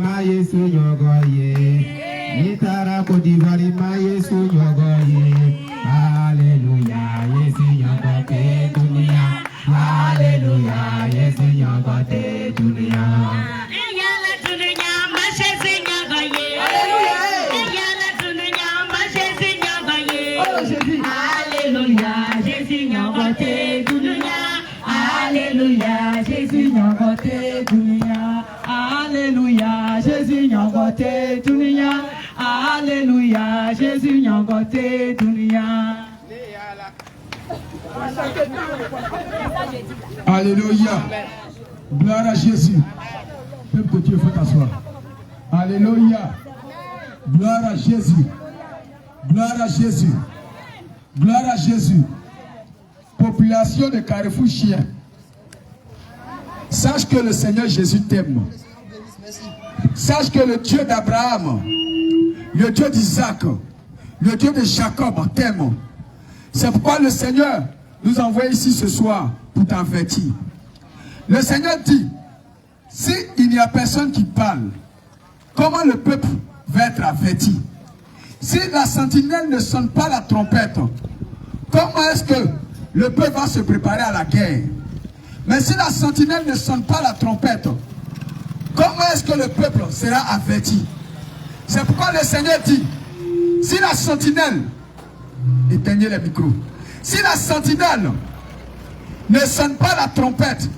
ma Yesu nyogoye. Nitara Côte d'Ivoire ma Yesu nyogoye. Alléluia, Yesu nyogote dunia. Alléluia, Yesu nyogote dunia. Alléluia, Jésus nyogote dunia. Alléluia, Jésus nyogote dunia. Alléluia, Jésus nyogote dunia. Alléluia. Gloire à Jésus. Peuple de Dieu, il faut t'asseoir. Alléluia. Gloire à Jésus. Gloire à Jésus. Gloire à Jésus. Population de Carrefour Chien. Sache que le Seigneur Jésus t'aime. Sache que le Dieu d'Abraham, le Dieu d'Isaac, le Dieu de Jacob t'aime. C'est pourquoi le Seigneur nous envoie ici ce soir pour t'avertir. Le Seigneur dit, s'il n'y a personne qui parle, comment le peuple va être averti? Si la sentinelle ne sonne pas la trompette, comment est-ce que le peuple va se préparer à la guerre? Mais si la sentinelle ne sonne pas la trompette, comment est-ce que le peuple sera averti? C'est pourquoi le Seigneur dit, si la sentinelle, éteignez les micros, si la sentinelle ne sonne pas la trompette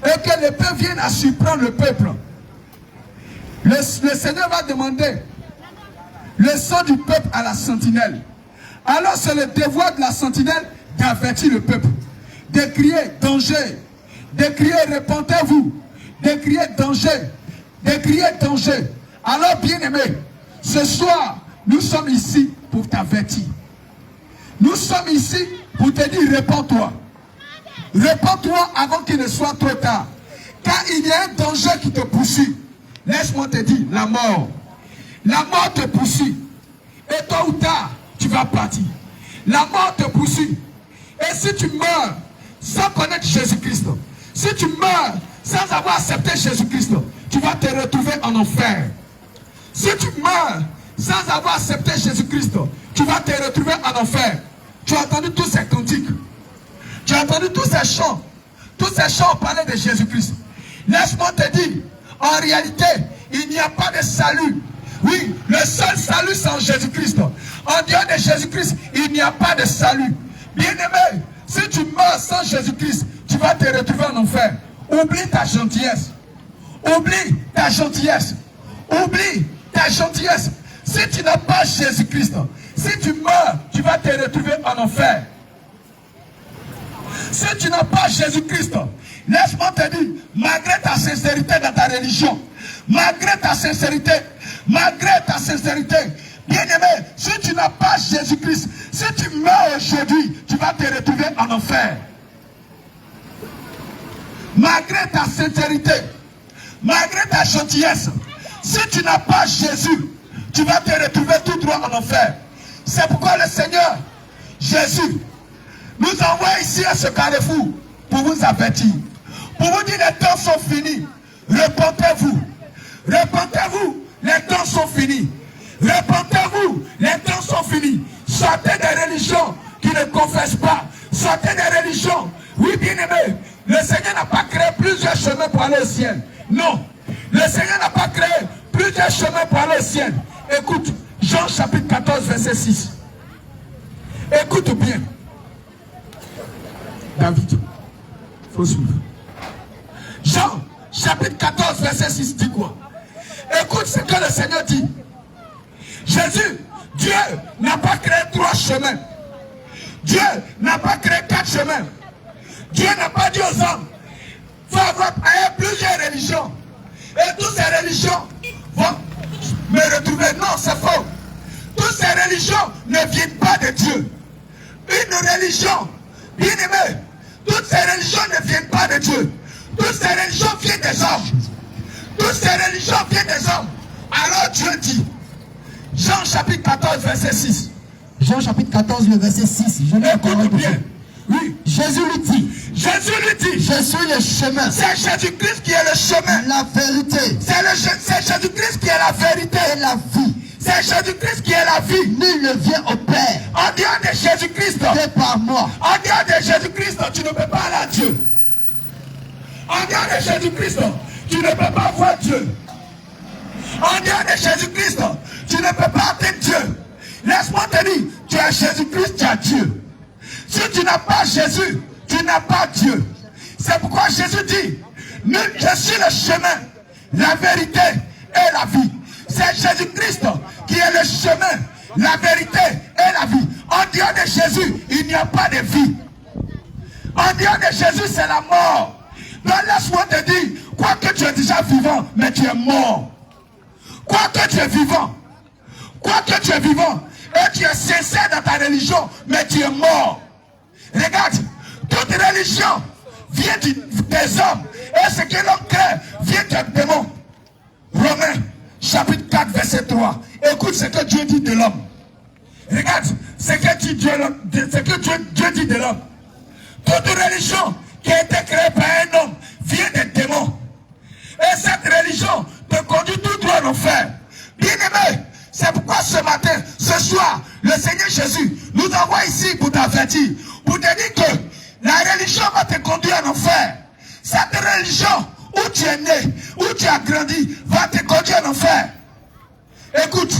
et que le peuple vienne à surprendre le peuple, le Seigneur va demander le son du peuple à la sentinelle. Alors c'est le devoir de la sentinelle d'avertir le peuple, de crier danger, de crier répentez-vous, de crier danger, de crier danger. Alors bien aimé, ce soir nous sommes ici pour t'avertir. Nous sommes ici pour te dire répands-toi. Répands-toi avant qu'il ne soit trop tard. Car il y a un danger qui te poursuit. Laisse-moi te dire, la mort. La mort te poursuit. Et tôt ou tard, tu vas partir. La mort te poursuit. Et si tu meurs sans connaître Jésus-Christ, si tu meurs sans avoir accepté Jésus-Christ, tu vas te retrouver en enfer. Si tu meurs sans avoir accepté Jésus-Christ, tu vas te retrouver en enfer. Tu as entendu tous ces cantiques. Tu as entendu tous ces chants. Tous ces chants parlaient de Jésus-Christ. Laisse-moi te dire, en réalité, il n'y a pas de salut. Oui, le seul salut c'est en Jésus-Christ. En dehors de Jésus-Christ, il n'y a pas de salut. Bien-aimé, si tu meurs sans Jésus-Christ, tu vas te retrouver en enfer. Oublie ta gentillesse. Oublie ta gentillesse. Oublie ta gentillesse. Si tu n'as pas Jésus-Christ, si tu meurs, tu vas te retrouver en enfer. Si tu n'as pas Jésus-Christ, laisse-moi te dire, malgré ta sincérité dans ta religion, malgré ta sincérité, bien-aimé, si tu n'as pas Jésus-Christ, si tu meurs aujourd'hui, tu vas te retrouver en enfer. Malgré ta sincérité, malgré ta gentillesse, si tu n'as pas Jésus, tu vas te retrouver tout droit en enfer. C'est pourquoi le Seigneur Jésus nous envoie ici à ce carrefour pour vous avertir, pour vous dire les temps sont finis. Repentez-vous, repentez-vous, les temps sont finis. Repentez-vous, les temps sont finis. Sortez des religions qui ne confessent pas. Sortez des religions. Oui, bien-aimé, le Seigneur n'a pas créé plusieurs chemins pour aller au ciel. Non, le Seigneur n'a pas créé plusieurs chemins pour aller au ciel. Écoute, Jean chapitre 14, verset 6. Écoute bien. David, il faut suivre. Jean chapitre 14, verset 6 dit quoi? Écoute ce que le Seigneur dit. Jésus, Dieu n'a pas créé 3 chemins. Dieu n'a pas créé 4 chemins. Dieu n'a pas dit aux hommes, faut avoir plusieurs religions. Et toutes ces religions vont me retrouver. Non, c'est faux. Toutes ces religions ne viennent pas de Dieu. Une religion, bien aimé, toutes ces religions ne viennent pas de Dieu. Toutes ces religions viennent des hommes. Toutes ces religions viennent des hommes. Alors Dieu dit, Jean chapitre 14, verset 6. Jean chapitre 14, le verset 6. Écoute bien. Oui. Jésus lui dit, je suis le chemin. c'est Jésus-Christ qui est le chemin, la vérité. c'est qui est la vérité et la vie. C'est Jésus-Christ qui est la vie. Nul ne vient au Père En dehors de Jésus-Christ, que par moi. en dehors de Jésus-Christ, tu ne peux pas aller à Dieu. En dehors de Jésus-Christ, tu ne peux pas voir Dieu. En dehors de Jésus-Christ, tu ne peux pas atteindre Dieu. Laisse-moi te dire, tu as Jésus-Christ, tu as Dieu. Si tu n'as pas Jésus, tu n'as pas Dieu. C'est pourquoi Jésus dit, je suis le chemin, la vérité et la vie. C'est Jésus-Christ qui est le chemin, la vérité et la vie. En dehors de Jésus, il n'y a pas de vie. En dehors de Jésus, c'est la mort. Donc laisse-moi te dire, quoique tu es déjà vivant, mais tu es mort. Quoique tu es vivant, quoique tu es vivant, et tu es sincère dans ta religion, mais tu es mort. Regarde, toute religion vient des hommes, et ce que l'on crée vient des démons. Romains, chapitre 4, verset 3. Écoute ce que Dieu dit de l'homme. Regarde ce que Dieu dit de l'homme. Toute religion qui a été créée par un homme vient des démons. Et cette religion te conduit tout droit en enfer. Bien-aimé, c'est pourquoi ce matin, ce soir, le Seigneur Jésus nous envoie ici pour t'avertir, pour te dire que la religion va te conduire en enfer. Cette religion où tu es né, où tu as grandi, va te conduire en enfer. Écoute,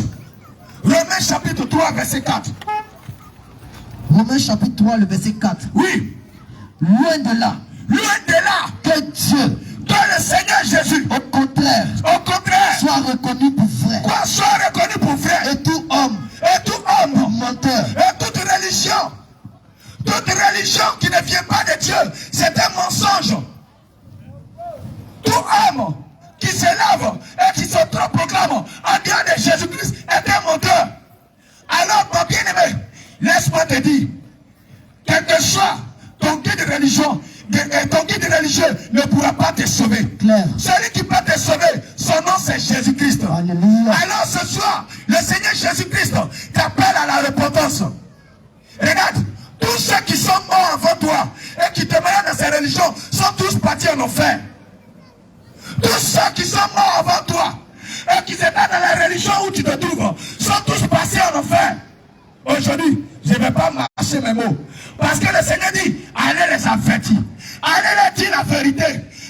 Romains chapitre 3, verset 4. Romains chapitre 3, le verset 4. Oui. Loin de là. Loin de là. Que Dieu, que le Seigneur Jésus, au contraire, soit reconnu pour vrai. Quoi, soit reconnu pour vrai. Et tout homme, menteur, et toute religion qui ne vient pas de Dieu, c'est un mensonge. Tout homme qui se lève et qui se proclame en dehors de Jésus-Christ est un menteur. Alors, mon bien-aimé, laisse-moi te dire, quel que soit ton guide de religion, ton guide religieux ne pourra pas te sauver. Claire. Celui qui peut te sauver, son nom c'est Jésus-Christ. Alléluia. Alors ce soir, le Seigneur Jésus-Christ t'appelle à la repentance. Regarde, tous ceux qui sont morts avant toi et qui te demeurent dans ces religions sont tous partis en enfer. Tous ceux qui sont morts avant toi et qui étaient dans la religion où tu te trouves sont tous passés en enfer. Aujourd'hui, je ne vais pas marcher mes mots. Parce que le Seigneur dit, allez les avertir. Allez leur dire la vérité.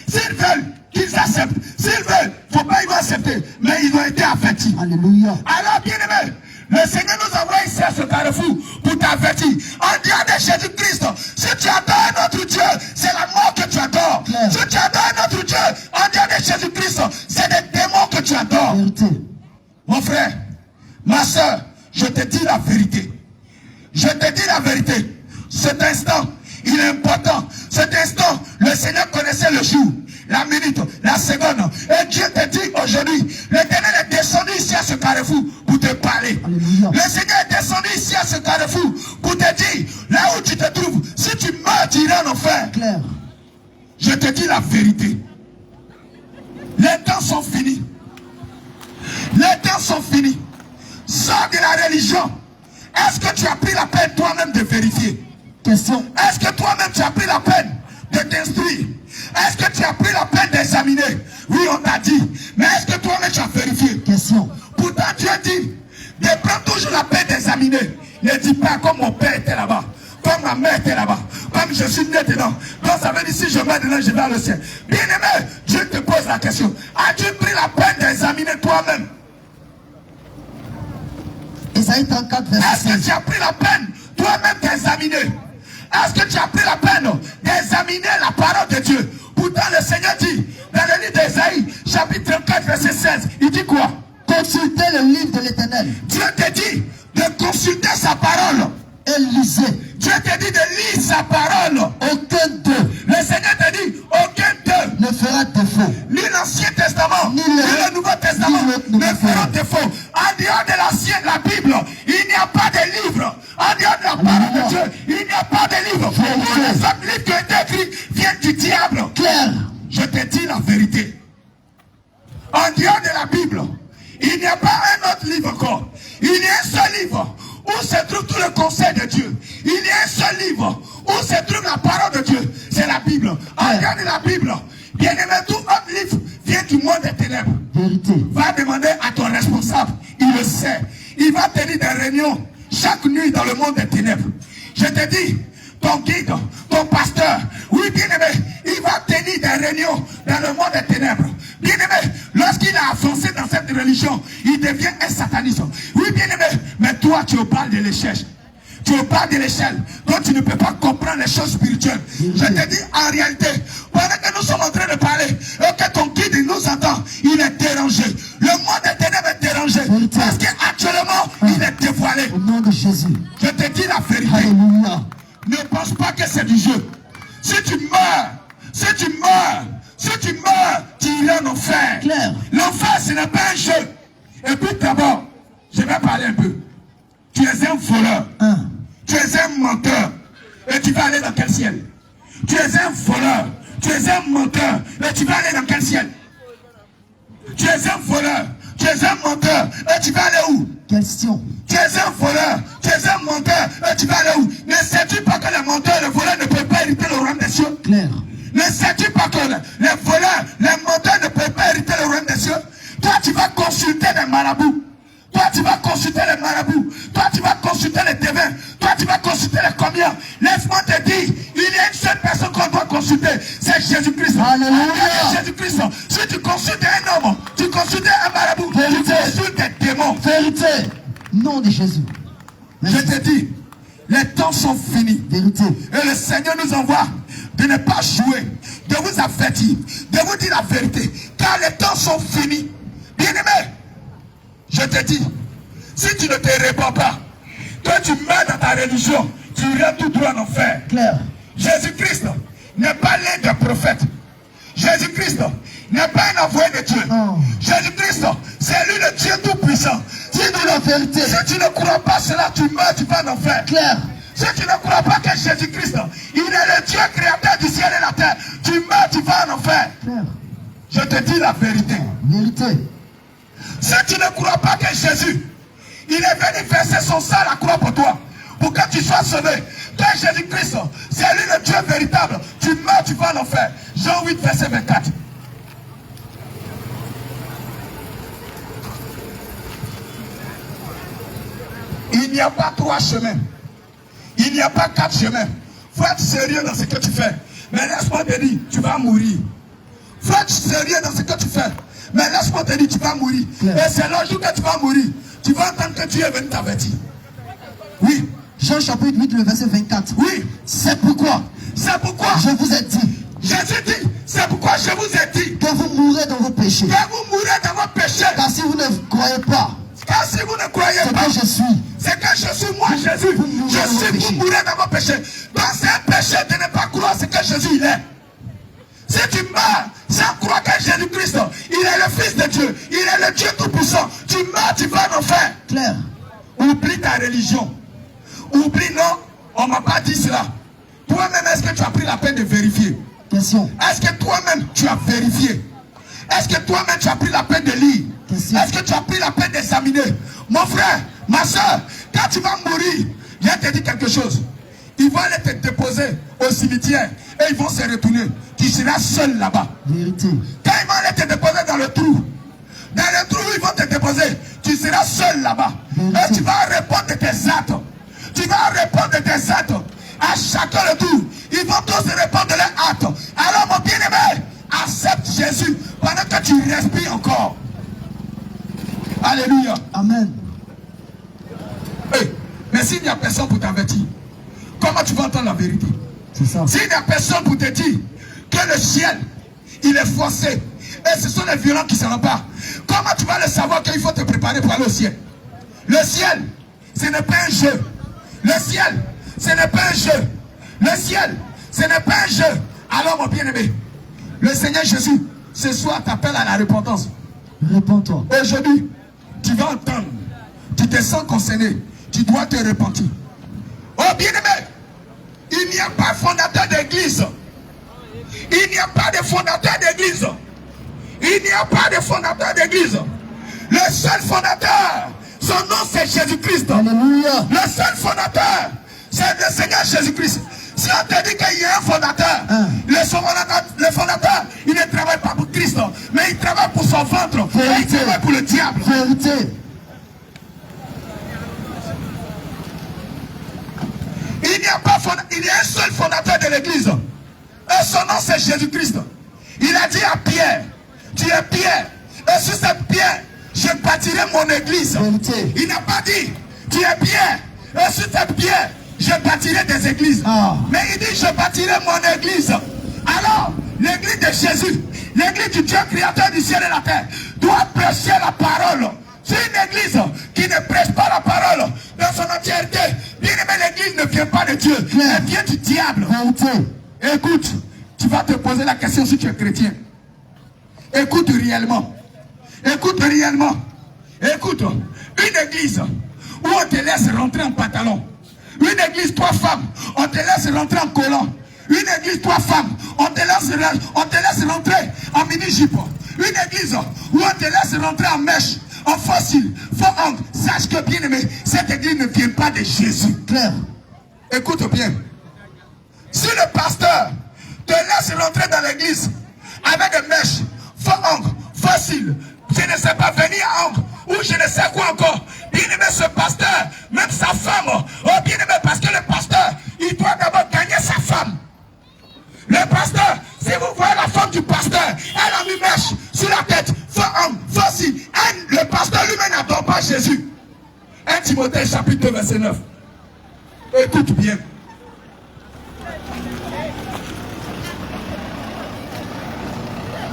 S'ils veulent qu'ils acceptent. S'ils veulent, il ne faut pas ils vont accepter. Mais ils ont été avertis. Alléluia. Alors, bien aimé, le Seigneur nous envoie ici à ce carrefour pour t'avertir. En dehors de Jésus-Christ, si tu adores un autre Dieu, c'est la mort que tu adores. Claire. Si tu adores un autre Dieu, en dehors de Jésus-Christ, c'est des démons que tu adores. Vérité. Mon frère, ma soeur, je te dis la vérité. Je te dis la vérité. Cet instant, il est important. Cet instant, le Seigneur connaissait le jour, la minute, la seconde. Et Dieu te dit aujourd'hui, l'Éternel est descendu ici à ce carrefour pour te parler. Alléluia. Le Seigneur est descendu ici à ce carrefour pour te dire, là où tu te trouves, si tu meurs, tu iras en enfer. Claire. Je te dis la vérité. Les temps sont finis. Les temps sont finis. Sors de la religion. Est-ce que tu as pris la peine toi-même de vérifier? Question. Est-ce que toi-même tu as pris la peine de t'instruire? Est-ce que tu as pris la peine d'examiner? Oui, on t'a dit. Mais est-ce que toi-même tu as vérifié? Question. Pourtant Dieu dit de prendre toujours la peine d'examiner. Ne dis pas comme mon père était là-bas, comme ma mère était là-bas, comme je suis né dedans. Donc ça veut dire si je meurs dedans, je vais au ciel. Bien aimé, Dieu te pose la question. As-tu pris la peine d'examiner toi-même? Isaïe 34, verset Est-ce que 16. tu as pris la peine toi-même d'examiner? Est-ce que tu as pris la peine d'examiner la parole de Dieu? Pourtant le Seigneur dit, dans le livre d'Isaïe, chapitre 34, verset 16, il dit quoi? Consultez le livre de l'Éternel Dieu te dit de consulter sa parole. et lisez. Dieu te dit de lire sa parole. Aucun d'eux Le Seigneur te dit, aucun d'eux, ne fera défaut. ni l'Ancien Testament, Ni le Nouveau Testament, Nouveau ne feront défaut. En dehors de l'Ancien, la Bible, il n'y a pas de livre. En dehors de la parole de Dieu, il n'y a pas de livre. Tous les autres livres qui ont été écrits viennent du diable. Claire. Je te dis la vérité. En dehors de la Bible, il n'y a pas un autre livre encore. Il y a un seul livre où se trouve tout le conseil de Dieu. Il y a un seul livre où se trouve la parole de Dieu. C'est la Bible. En dehors de la Bible, bien aimé, tout autre livre vient du monde des ténèbres. Vérité. Va demander à le sais. Il va tenir des réunions chaque nuit dans le monde des ténèbres. Je te dis, ton guide, ton pasteur, oui bien-aimé, il va tenir des réunions dans le monde des ténèbres. Bien-aimé, lorsqu'il a avancé dans cette religion, il devient un sataniste. Oui bien-aimé, mais toi tu parles de l'échelle. Tu parles de l'échelle, donc tu ne peux pas comprendre les choses spirituelles. Je te dis en réalité, pendant que nous sommes en train de parler, et que ton guide nous entend, il est dérangé. Le monde des ténèbres est dérangé. Parce qu'actuellement, il est dévoilé. Au nom de Jésus. Je te dis la vérité. Alléluia. Ne pense pas que c'est du jeu. Si tu meurs, tu iras en enfer. Claire. L'enfer, ce n'est pas un jeu. Et puis d'abord, je vais parler un peu. Tu es un voleur. Tu es un menteur. Et tu vas aller dans quel ciel? Tu es un voleur. Tu es un menteur. Et tu vas aller dans quel ciel? Tu es un voleur. Tu es un menteur. Et tu vas aller où? Question. Tu es un voleur. Tu es un menteur. Et tu vas aller où? Ne sais-tu pas que les menteurs et les voleurs ne peuvent pas hériter le royaume des cieux? Claire. Ne sais-tu pas que les voleurs, les menteurs ne peuvent pas hériter le royaume des cieux? Toi, tu vas consulter des marabouts. Toi, tu vas consulter les marabouts. Toi, tu vas consulter les devins. Toi, tu vas consulter les combien. Laisse-moi te dire, il y a une seule personne qu'on doit consulter. C'est Jésus-Christ. Alléluia. Jésus-Christ. Si tu consultes un homme, tu consultes un marabout, tu consultes des démons. Vérité. Nom de Jésus. Je te dis, les temps sont finis. Vérité. Et le Seigneur nous envoie de ne pas jouer, de vous avertir, de vous dire la vérité. Car les temps sont finis. Bien-aimé, je te dis, si tu ne te répands pas, toi tu meurs dans ta religion, tu iras tout droit en enfer. Claire. Jésus-Christ n'est pas l'un des prophètes. Jésus-Christ n'est pas un envoyé de Dieu. Jésus-Christ, c'est lui le Dieu tout-puissant. Si tu la vérité, si tu ne crois pas cela, tu meurs, tu vas en enfer. Claire. Si tu ne crois pas que Jésus-Christ, il est le Dieu créateur du ciel et la terre, tu meurs, tu vas en enfer. Claire. Je te dis la vérité. Vérité. Si tu ne crois pas que Jésus, il est venu verser son sang à la croix pour toi, pour que tu sois sauvé, que Jésus-Christ, c'est lui le Dieu véritable, tu meurs, tu vas en enfer. Jean 8, verset 24. Il n'y a pas trois chemins. Il n'y a pas quatre chemins. Faut être sérieux dans ce que tu fais. Mais laisse-moi te dire, tu vas mourir. Faut être sérieux dans ce que tu fais. Mais laisse-moi te dire, tu vas mourir. Et c'est le jour que tu vas mourir. Tu vas entendre que tu es venu t'avertir. Oui. Jean chapitre 8, le verset 24. Oui. C'est pourquoi. C'est pourquoi. Je vous ai dit. Jésus dit, c'est pourquoi je vous ai dit. Que vous mourrez dans vos péchés. Que vous mourrez dans vos péchés. Car si vous ne croyez pas. Car si vous ne croyez c'est pas. Que je suis. C'est que je suis moi, Jésus. Je suis, vous mourrez dans vos péchés. Donc c'est un péché de ne pas croire ce que Jésus il est. Si tu meurs sans croire que Jésus-Christ, il est le Fils de Dieu, il est le Dieu tout-puissant, tu meurs, tu vas en enfer. Claire. Oublie ta religion. Oublie, non, on ne m'a pas dit cela. Toi-même, est-ce que tu as pris la peine de vérifier? Question. Est-ce que toi-même, tu as vérifié? Est-ce que toi-même, tu as pris la peine de lire? Est-ce que tu as pris la peine d'examiner? Mon frère, ma soeur, quand tu vas mourir, je te dis quelque chose. Ils vont aller te déposer au cimetière et ils vont se retourner. Tu seras seul là-bas. Vérité. Quand ils vont aller te déposer dans le trou où ils vont te déposer, tu seras seul là-bas. Et tu vas répondre de tes actes. Tu vas répondre de tes actes. À chacun le tour, ils vont tous répondre de leurs actes. Alors mon bien-aimé, accepte Jésus pendant que tu respires encore. Alléluia. Amen. Hey, mais s'il n'y a personne pour t'avertir, comment tu vas entendre la vérité? C'est ça. S'il n'y a personne pour te dire que le ciel, il est forcé, et ce sont les violents qui s'en emparent, comment tu vas le savoir qu'il faut te préparer pour aller au ciel? Le ciel, ce n'est pas un jeu. Le ciel, ce n'est pas un jeu. Le ciel, ce n'est pas un jeu. Alors mon bien-aimé, le Seigneur Jésus, ce soir t'appelle à la repentance. Réponds-toi. Aujourd'hui, tu vas entendre, tu te sens concerné, tu dois te repentir. Oh bien-aimé, il n'y a pas de fondateur d'église. Il n'y a pas de fondateur d'église. Il n'y a pas de fondateur d'église. Le seul fondateur, son nom c'est Jésus-Christ. Alléluia. Le seul fondateur, c'est le Seigneur Jésus-Christ. Si on te dit qu'il y a un fondateur, le fondateur, il ne travaille pas pour Christ, mais il travaille pour son ventre. Et il travaille pour le diable. Vérité. Il n'y a pas il y a un seul fondateur de l'église. Et son nom c'est Jésus-Christ. Il a dit à Pierre, tu es Pierre. Et sur cette pierre, je bâtirai mon église. Vérité. Il n'a pas dit, tu es Pierre. Et sur cette pierre, je bâtirai des églises. Mais il dit, je bâtirai mon église. Alors, l'église de Jésus, l'église du Dieu créateur du ciel et de la terre, doit prêcher la parole. C'est une église qui ne prêche pas la parole dans son entièreté. Bien aimé, l'église ne vient pas de Dieu, elle vient du diable. Écoute, tu vas te poser la question si tu es chrétien. Écoute réellement. Écoute réellement. Écoute, une église où on te laisse rentrer en pantalon. Une église, 3 femmes, on te laisse rentrer en collant. Une église, 3 femmes, on te laisse rentrer en mini-jupe. Une église où on te laisse rentrer en mèche, en fossile, faux angle. Sache que, bien aimé, cette église ne vient pas de Jésus. Claire. Écoute bien. Si le pasteur te laisse rentrer dans l'église avec des mèches, faux angle, fossile, je ne sais pas, venir à angle, ou je ne sais quoi encore. Bien aimé, ce pasteur, même sa femme, oh bien aimé, parce que le pasteur, il doit d'abord gagner sa femme. Le pasteur, si vous voyez la femme du pasteur, elle a mis mèche sur la tête, faux angle, fossile. Le pasteur lui-même n'adore pas Jésus. 1 Timothée chapitre 2 verset 9. Écoute bien.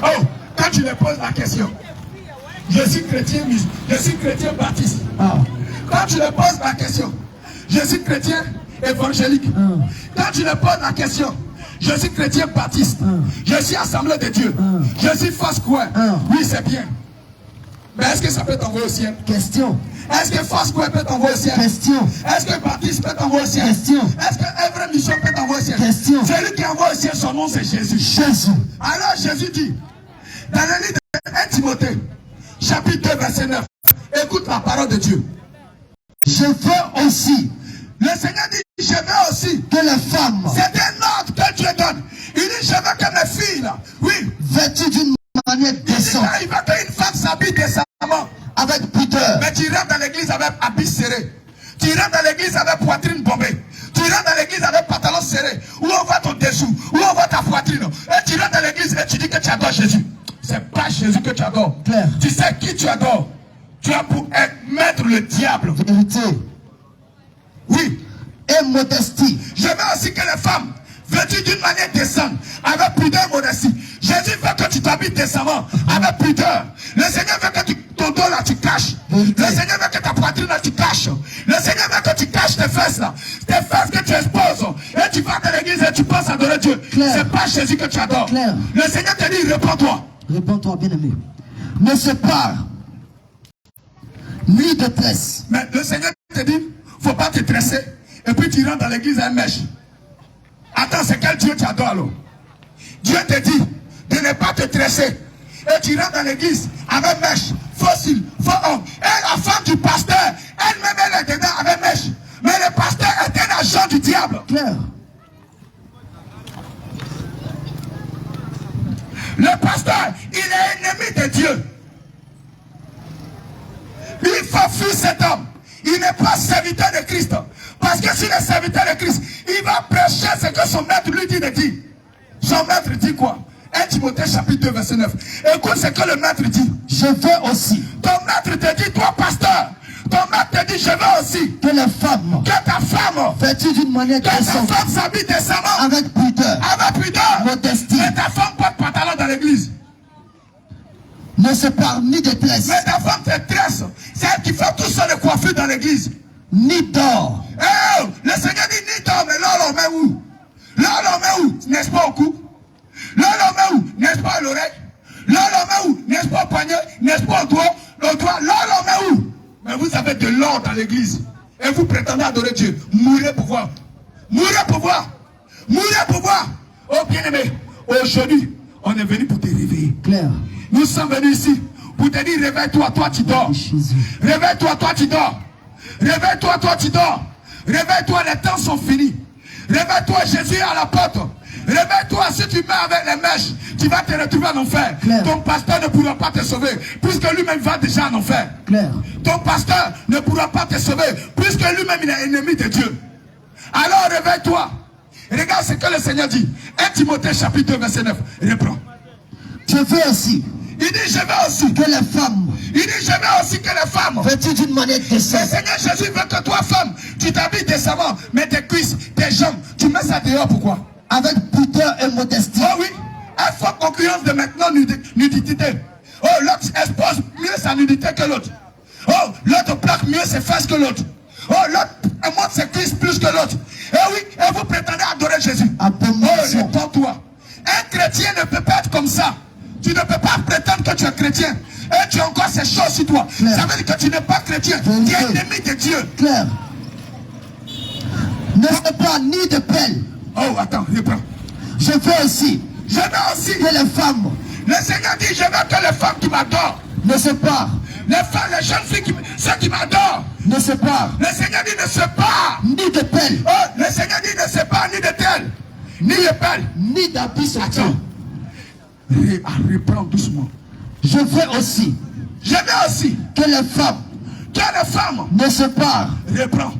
Oh, quand tu leur poses la question, je suis chrétien baptiste. Quand tu leur poses la question, je suis chrétien évangélique. Quand tu leur poses la question, je suis chrétien baptiste. Je suis assemblée de Dieu. Je suis Foursquare. Oui, c'est bien. Mais est-ce que ça peut t'envoyer au ciel? Question. Est-ce que Foursquare peut t'envoyer au ciel? Question. Est-ce que Baptiste peut t'envoyer au ciel? Question. Est-ce que Evre Mission peut t'envoyer au ciel? Question. Celui qui envoie au ciel, son nom c'est Jésus. Jésus. Alors Jésus dit, dans le livre de 1 Timothée, chapitre 2, verset 9, écoute la parole de Dieu. Je veux aussi. Le Seigneur dit, je veux aussi Que les femmes. C'est un ordre que Dieu donne. Il dit, je veux que mes filles, là, oui, vêtues d'une manière décente. Il va qu'une femme s'habille décemment. Avec pudeur. Mais tu rentres dans l'église avec habit serré. Tu rentres dans l'église avec poitrine bombée. Tu rentres dans l'église avec pantalon serré. Où on voit ton dessous. Où on voit ta poitrine. Et tu rentres dans l'église et tu dis que tu adores Jésus. C'est pas Jésus que tu adores. Claire. Tu sais qui tu adores. Tu as pour mettre le diable. Vérité. Oui. Et modestie. Je veux aussi que les femmes vêtues d'une manière décente, avec pudeur et modestie. Jésus veut que tu t'habilles décemment, avec pudeur. Le Seigneur veut que ton dos là tu caches. Vérité. Le Seigneur veut que ta poitrine là tu caches. Le Seigneur veut que tu caches tes fesses là. Tes fesses que tu exposes. Et tu vas dans l'église et tu penses adorer Dieu. C'est pas Jésus que tu adores. Claire. Le Seigneur te dit, réponds-toi. Réponds-toi, bien-aimé. Ne se pare ni de tresse. Mais le Seigneur te dit, faut pas te tresser. Et puis tu rentres dans l'église à un mèche. Attends, c'est quel Dieu tu adores alors? Dieu te dit de ne pas te tresser. Et tu rentres dans l'église avec mèche, fossile, faux homme. Et la femme du pasteur, elle-même elle est dedans avec mèche. Mais le pasteur est un agent du diable. Claire. Le pasteur, il est ennemi de Dieu. Il faut fuir cet homme. Il n'est pas serviteur de Christ. Parce que s'il est serviteur de Christ, il va prêcher ce que son maître lui dit de dire. Son maître dit quoi? 1 Timothée chapitre 2 verset 9. Écoute ce que le maître dit. Je veux aussi. Ton maître te dit, toi pasteur. Ton maître te dit, je veux aussi. Que les femmes. Que ta femme. Vêtues d'une manière Que ta décente. femme s'habille décemment. Avec pudeur. Avec pudeur. Modestie. Mais ta femme porte pantalon dans l'église. Ne se pare ni de tresse. Mais ta femme te tresse. C'est elle qui fait tout ça de coiffure dans l'église. Ni d'or. Oh, le Seigneur dit ni d'or, mais là on met où? Là on met où? N'est-ce pas au cou? Là on met où? N'est-ce pas à l'oreille? Là on met où? N'est-ce pas au poignet? N'est-ce pas au doigt? Le doigt, là on met où? Mais vous avez de l'or dans l'église. Et vous prétendez adorer Dieu. Mourez pour voir. Mourez pour voir. Mourez pour voir. Oh bien-aimé, aujourd'hui, on est venu pour te réveiller. Claire. Nous sommes venus ici pour te dire réveille-toi, toi tu dors. Réveille-toi, toi tu dors. Réveille-toi, toi tu dors. Réveille-toi, les temps sont finis. Réveille-toi, Jésus est à la porte. Réveille-toi, si tu mets avec les mèches, tu vas te retrouver en enfer. Claire. Ton pasteur ne pourra pas te sauver, puisque lui-même va déjà en enfer. Claire. Ton pasteur ne pourra pas te sauver, puisque lui-même il est ennemi de Dieu. Alors réveille-toi. Regarde ce que le Seigneur dit. 1 Timothée chapitre 2 verset 9. Reprends. Je veux aussi Il dit je veux aussi que les femmes, Il dit je veux aussi que les femmes, vêtues d'une manière le décente, Seigneur Jésus veut que toi femme, tu t'habilles décemment, mais tes cuisses, tes jambes, tu mets ça dehors, pourquoi? avec pudeur et modestie. Oh oui, elle fait concurrence de maintenant nudité. Oh, l'autre expose mieux sa nudité que l'autre. Oh, l'autre plaque mieux ses fesses que l'autre. Oh, l'autre montre ses cuisses plus que l'autre. Et oui, et vous prétendez adorer Jésus. Abomination. Oh, réponds-toi. Un chrétien ne peut pas être comme ça. Tu ne peux pas prétendre que tu es chrétien. Et tu as encore ces choses sur toi. Claire. Ça veut dire que tu n'es pas chrétien. Tu es ennemi de Dieu. Claire. Ne se pas ni de pelle. Oh, attends, reprends. Je veux aussi Je veux aussi. que les femmes Le Seigneur dit, je veux que les femmes qui m'adorent, ne se parent, les femmes, les jeunes filles, ceux qui m'adorent, ne se parent, le Seigneur dit ne se pas. ni de pelle, Oh, le Seigneur dit ne se pas ni de tel, ni de pelle. ni d'habits sortis. Attends. Reprends doucement. Je veux aussi Je veux aussi que les femmes que les femmes, ne se parent. reprends.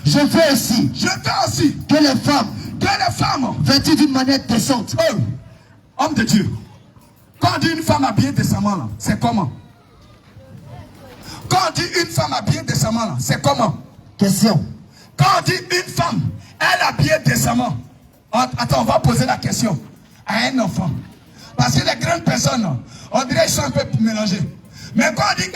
Je veux aussi Je veux aussi que les femmes que les femmes, vêtues d'une manière décente. oh, homme de Dieu, quand on dit une femme habillée décemment, là, c'est comment? Quand on dit une femme habillée décemment, là, c'est comment? Question. Quand on dit une femme, elle habillée décemment. Attends, on va poser la question à un enfant. Parce que les grandes personnes, on dirait qu'ils sont un peu mélangés. Mais quand on dit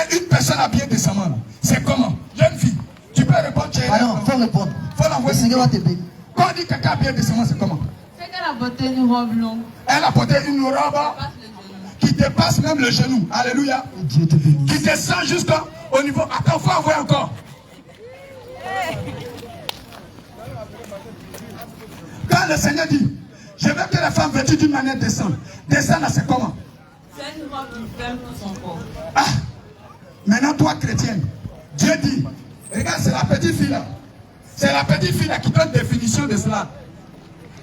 qu'une personne habillée décemment, là, c'est comment? Jeune fille, tu peux répondre. Ah non, il faut répondre. Faut l'envoyer. Le Seigneur va te bénir. Quand on dit quelqu'un habillé décemment, c'est comment? C'est qu'elle a porté une robe longue. Elle a porté une robe Passe le genou. qui dépasse même le genou. Alléluia. Dieu te bénisse. Qui descend jusqu'au niveau. Attends, faut envoyer encore. Quand le Seigneur dit, je veux que les femmes vêtues d'une manière descendent. Descendre, c'est comment? C'est une robe qui ferme tout son corps. Ah, maintenant toi chrétienne, Dieu dit, regarde, c'est la petite fille là. C'est la petite fille là qui donne définition de cela.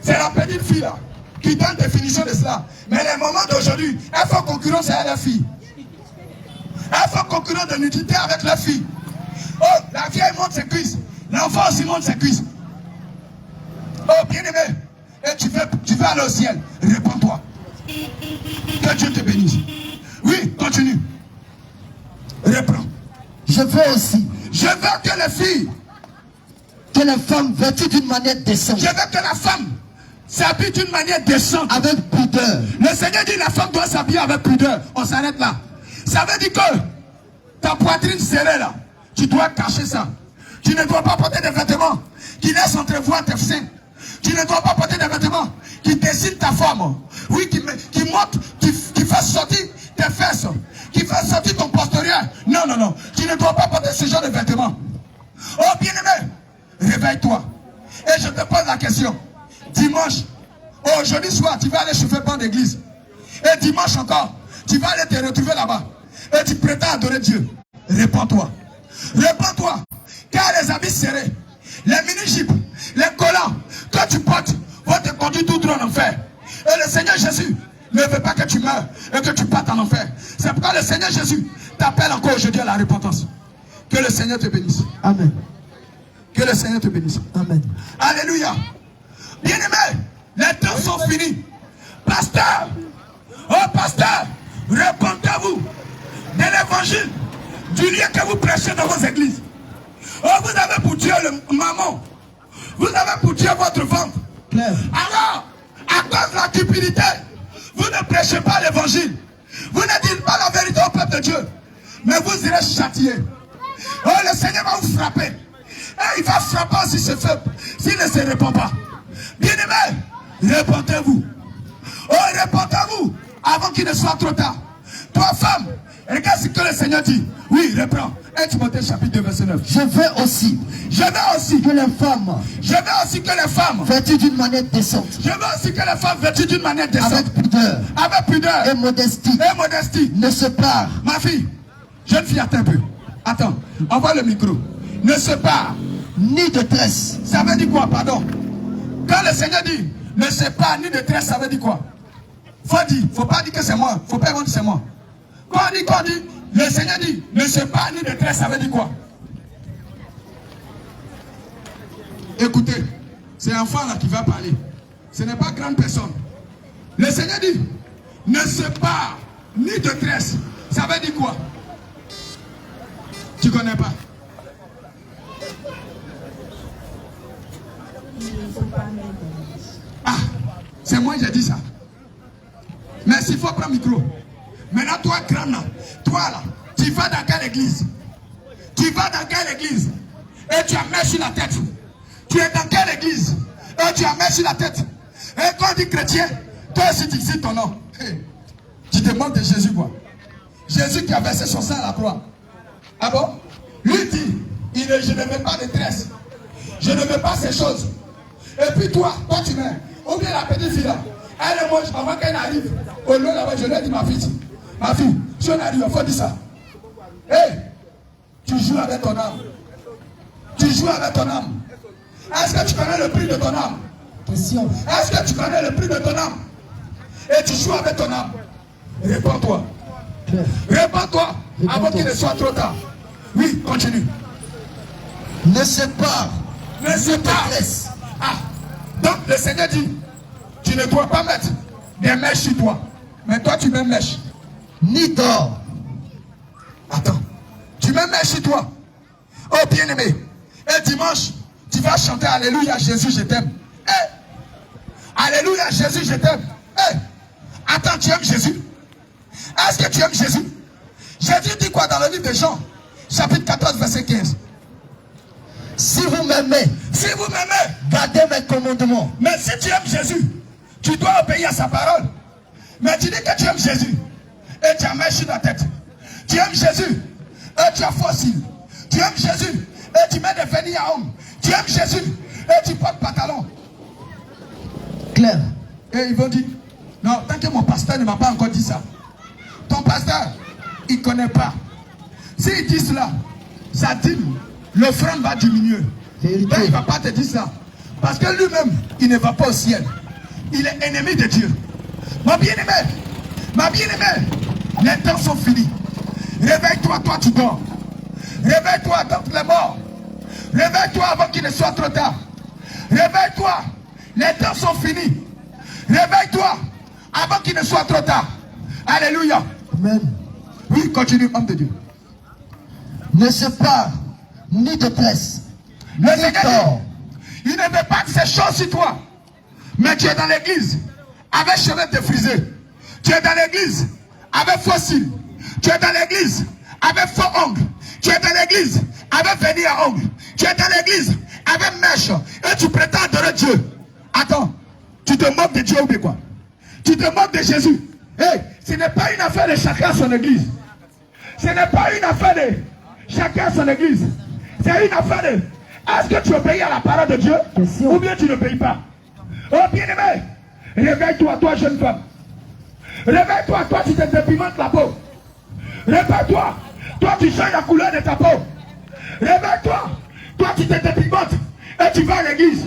C'est la petite fille là qui donne définition de cela. Mais les moments d'aujourd'hui, elles font concurrence avec la fille. Elles font concurrence de nudité avec la fille. Oh, la vieille monte ses cuisses. L'enfant aussi monte ses cuisses. Oh, bien-aimé, et tu veux aller au ciel. Réponds-toi. Que Dieu te bénisse. Oui, continue. Reprends. Je veux aussi Je veux que les filles, que les femmes vêtues d'une manière décente, je veux que la femme s'habille d'une manière décente. avec pudeur, Le Seigneur dit la femme doit s'habiller avec pudeur. On s'arrête là. Ça veut dire que ta poitrine serrée là, tu dois cacher ça. Tu ne dois pas porter des vêtements qui laissent entrevoir tes seins. Tu ne dois pas porter des vêtements qui dessinent ta forme. Oui, qui montrent, qui fassent sortir tes fesses, qui fassent sortir ton postérieur. Non, non, non. Tu ne dois pas porter ce genre de vêtements. Oh, bien-aimé, réveille-toi. Et je te pose la question. Dimanche, aujourd'hui soir, tu vas aller chauffer banc d'église. Et dimanche encore, tu vas aller te retrouver là-bas. Et tu prétends adorer Dieu. Réponds-toi. Réponds-toi. Car les habits serrés, les mini-jupes, les collants que tu portes vont te conduire tout droit en enfer. Et le Seigneur Jésus ne veut pas que tu meurs et que tu partes en enfer. C'est pourquoi le Seigneur Jésus t'appelle encore aujourd'hui à la repentance. Que le Seigneur te bénisse. Amen. Que le Seigneur te bénisse. Amen. Alléluia. Bien-aimés, les temps sont finis. Pasteur, oh pasteur, répondez-vous de l'évangile du lien que vous prêchez dans vos églises. Oh, vous avez pour Dieu le maman. Vous avez pour Dieu votre ventre. Claire. Alors, à cause de la cupidité, vous ne prêchez pas l'évangile. Vous ne dites pas la vérité au peuple de Dieu. Mais vous irez châtier. Oh, le Seigneur va vous frapper. Et il va frapper aussi ce peuple s'il ne se répand pas. Bien-aimés, répondez-vous. Oh, répondez-vous avant qu'il ne soit trop tard. Toi, femme, regarde ce que le Seigneur dit. Oui, reprends. 1 Timothée chapitre 2, verset 9. Je veux aussi que les femmes Je veux aussi que les femmes, vêtues d'une manière décente, je veux aussi que les femmes vêtues d'une manière décente, avec pudeur avec pudeur et modestie, et modestie. ne se parent, Ma fille, jeune fille, attends un peu. Attends, envoie le micro. Ne se pas. ni de tresse, Ça veut dire quoi, pardon? Quand le Seigneur dit ne se pas ni de tresse, ça veut dire quoi? Faut pas dire que c'est moi. Faut pas dire que c'est moi. Quand on dit, le Seigneur dit ne se pas ni de tresse, ça veut dire quoi? Écoutez, c'est l'enfant là qui va parler. Ce n'est pas grande personne. Le Seigneur dit, ne sépare ni de tresse. Ça veut dire quoi? Tu ne connais pas? Ah, c'est moi qui ai dit ça. Mais s'il faut prendre le micro. Maintenant, toi, grand là, toi là, tu vas dans quelle église? Tu vas dans quelle église? Et tu as mis sur la tête. Tu es dans quelle église? Et tu as mis sur la tête. Et quand on dit chrétien, toi aussi tu cites ton nom. Hey, tu te moques de Jésus quoi? Jésus qui a versé son sang à la croix. Ah bon? Lui dit, je ne veux pas de tresse. Je ne veux pas ces choses. Et puis toi tu mets. Ou bien la petite fille là. Elle mange avant qu'elle arrive. Au lieu là-bas, je lui ai dit ma fille, si on arrive, il faut dire ça. Hé, tu joues avec ton âme. Tu joues avec ton âme. Est-ce que tu connais le prix de ton âme? Question. Est-ce que tu connais le prix de ton âme? Et tu joues avec ton âme. Réponds-toi. Réponds-toi avant qu'il ne soit trop tard. Oui, continue. Ne sépare. Ne sépare. Ah, donc le Seigneur dit, tu ne dois pas mettre des mèches sur toi. Mais toi, tu mets mèche. Ni d'or. Attends. Tu mets mèche sur toi. Oh, bien-aimé. Et dimanche, tu vas chanter Alléluia, Jésus, je t'aime. Hey. Alléluia, Jésus, je t'aime. Hey. Attends, tu aimes Jésus? Est-ce que tu aimes Jésus? Jésus dit quoi dans le livre de Jean, chapitre 14, verset 15? Si vous m'aimez, gardez mes commandements. Mais si tu aimes Jésus, tu dois obéir à sa parole. Mais tu dis que tu aimes Jésus et tu as mèche sur la tête. Tu aimes Jésus et tu as fossile. Tu aimes Jésus et tu mets des vernis à homme. Tu aimes Jésus et tu portes pantalon. Claire. Et ils vont dire, non, tant que mon pasteur ne m'a pas encore dit ça. Ton pasteur, il ne connaît pas. S'il dit cela, ça dit, l'offrande va diminuer. Donc il ne va pas te dire ça. Parce que lui-même, il ne va pas au ciel. Il est ennemi de Dieu. Ma bien-aimée, les temps sont finis. Réveille-toi, toi tu dors. Réveille-toi avant les morts. Réveille-toi avant qu'il ne soit trop tard. Réveille-toi, les temps sont finis. Réveille-toi avant qu'il ne soit trop tard. Alléluia. Amen. Oui, continue, homme de Dieu. Ne sépare ni de tresse. Le Seigneur, il ne veut pas de ces choses sur toi. Mais tu es dans l'église avec chemin défrisé. Tu es dans l'église avec fossile. Tu es dans l'église avec faux ongles. Tu es dans l'église avec vernis à ongles. Tu es dans l'église avec mèche. Et tu prétends adorer Dieu. Attends, tu te moques de Dieu ou de quoi? Tu te moques de Jésus. Hey, ce n'est pas une affaire de chacun son église. Ce n'est pas une affaire de chacun son église. C'est une affaire de... Est-ce que tu obéis à la parole de Dieu? Question. Ou bien tu n'obéis pas? Oh bien-aimé, réveille-toi, toi jeune femme. Réveille-toi, toi tu te dépimentes la peau. Réveille-toi, toi tu changes la couleur de ta peau. Réveille-toi, toi tu te dépimentes et tu vas à l'église.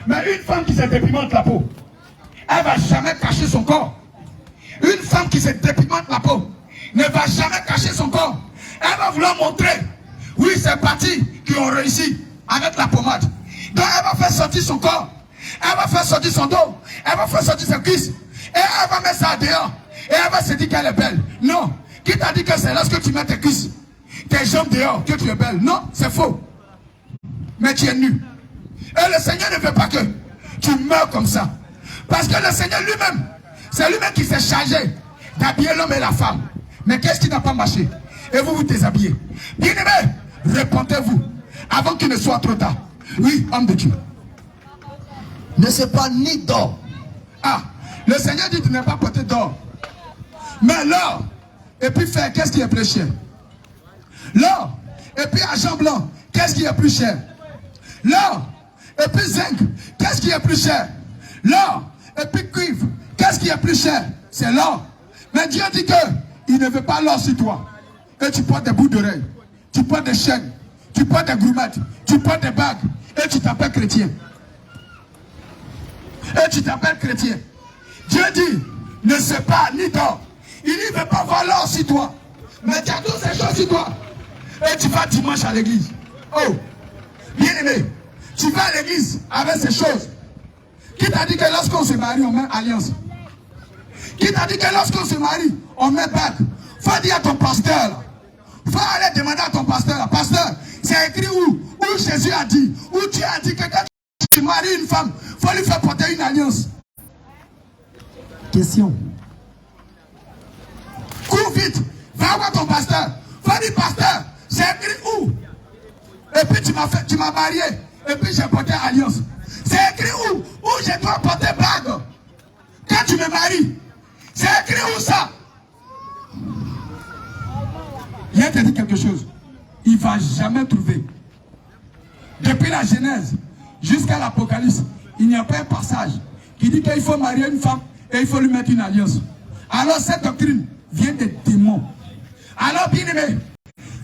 Mais une femme qui se dépimente la peau, elle ne va jamais cacher son corps. Une femme qui se dépimente la peau ne va jamais cacher son corps. Elle va vouloir montrer, oui c'est parti qui ont réussi avec la pommade. Donc elle va faire sortir son corps. Elle va faire sortir son dos. Elle va faire sortir ses cuisses. Et elle va mettre ça dehors. Et elle va se dire qu'elle est belle. Non. Qui t'a dit que c'est lorsque tu mets tes cuisses, tes jambes dehors, que tu es belle? Non, c'est faux. Mais tu es nu. Et le Seigneur ne veut pas que tu meurs comme ça. Parce que le Seigneur lui-même, c'est lui-même qui s'est chargé d'habiller l'homme et la femme. Mais qu'est-ce qui n'a pas marché? Et vous vous déshabillez. Bien-aimés, répondez-vous avant qu'il ne soit trop tard. Oui, homme de Dieu. Ne sépare ni d'or. Ah, le Seigneur dit de ne pas porter d'or. Mais l'or, et puis fer, qu'est-ce qui est plus cher? L'or, et puis argent blanc, qu'est-ce qui est plus cher? L'or, et puis zinc, qu'est-ce qui est plus cher? L'or, et puis cuivre, qu'est-ce qui est plus cher? C'est l'or. Mais Dieu dit que il ne veut pas l'or sur toi. Et tu portes des bouts d'oreilles, tu portes des chaînes, tu portes des groumettes, tu portes des bagues, et tu t'appelles chrétien. Et tu t'appelles chrétien. Dieu dit, ne sépare ni d'or. Il ne veut pas voir l'or sur toi. Mais tu as toutes ces choses sur toi. Et tu vas dimanche à l'église. Oh, bien aimé, Tu vas à l'église avec ces choses. Qui t'a dit que lorsqu'on se marie, on met alliance? Qui t'a dit que lorsqu'on se marie, on met bague? Faut dire à ton pasteur, là. Faut aller demander à ton pasteur, là. Pasteur, c'est écrit où? Où Jésus a dit, où Dieu a dit que quand tu maries une femme, faut lui faire porter une alliance. Question. Cours vite, va voir ton pasteur. Faut dire, pasteur, c'est écrit où? Et puis tu m'as marié, et puis j'ai porté alliance. C'est écrit où? Où je dois porter bague? Quand tu me maries, c'est écrit où ça? Il a te dit quelque chose. Il ne va jamais trouver. Depuis la Genèse jusqu'à l'Apocalypse, il n'y a pas un passage qui dit qu'il faut marier une femme et il faut lui mettre une alliance. Alors cette doctrine vient des démons. Alors bien aimé,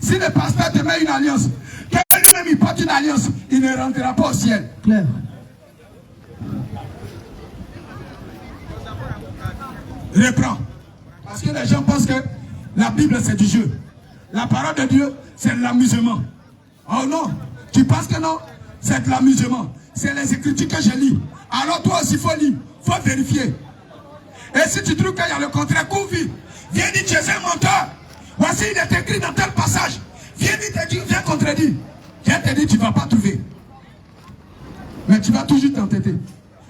si le pasteur te met une alliance, que lui-même il porte une alliance, il ne rentrera pas au ciel. Claire. Reprends. Parce que les gens pensent que la Bible c'est du jeu. La parole de Dieu c'est de l'amusement. Oh non, tu penses que non? C'est de l'amusement. C'est les écritures que je lis. Alors toi aussi il faut lire, il faut vérifier. Et si tu trouves qu'il y a le contraire, cours vite. Viens dire tu es un menteur. Voici il est écrit dans tel passage. Viens dire, viens contredire. Viens te dire tu ne vas pas trouver. Mais tu vas toujours t'entêter.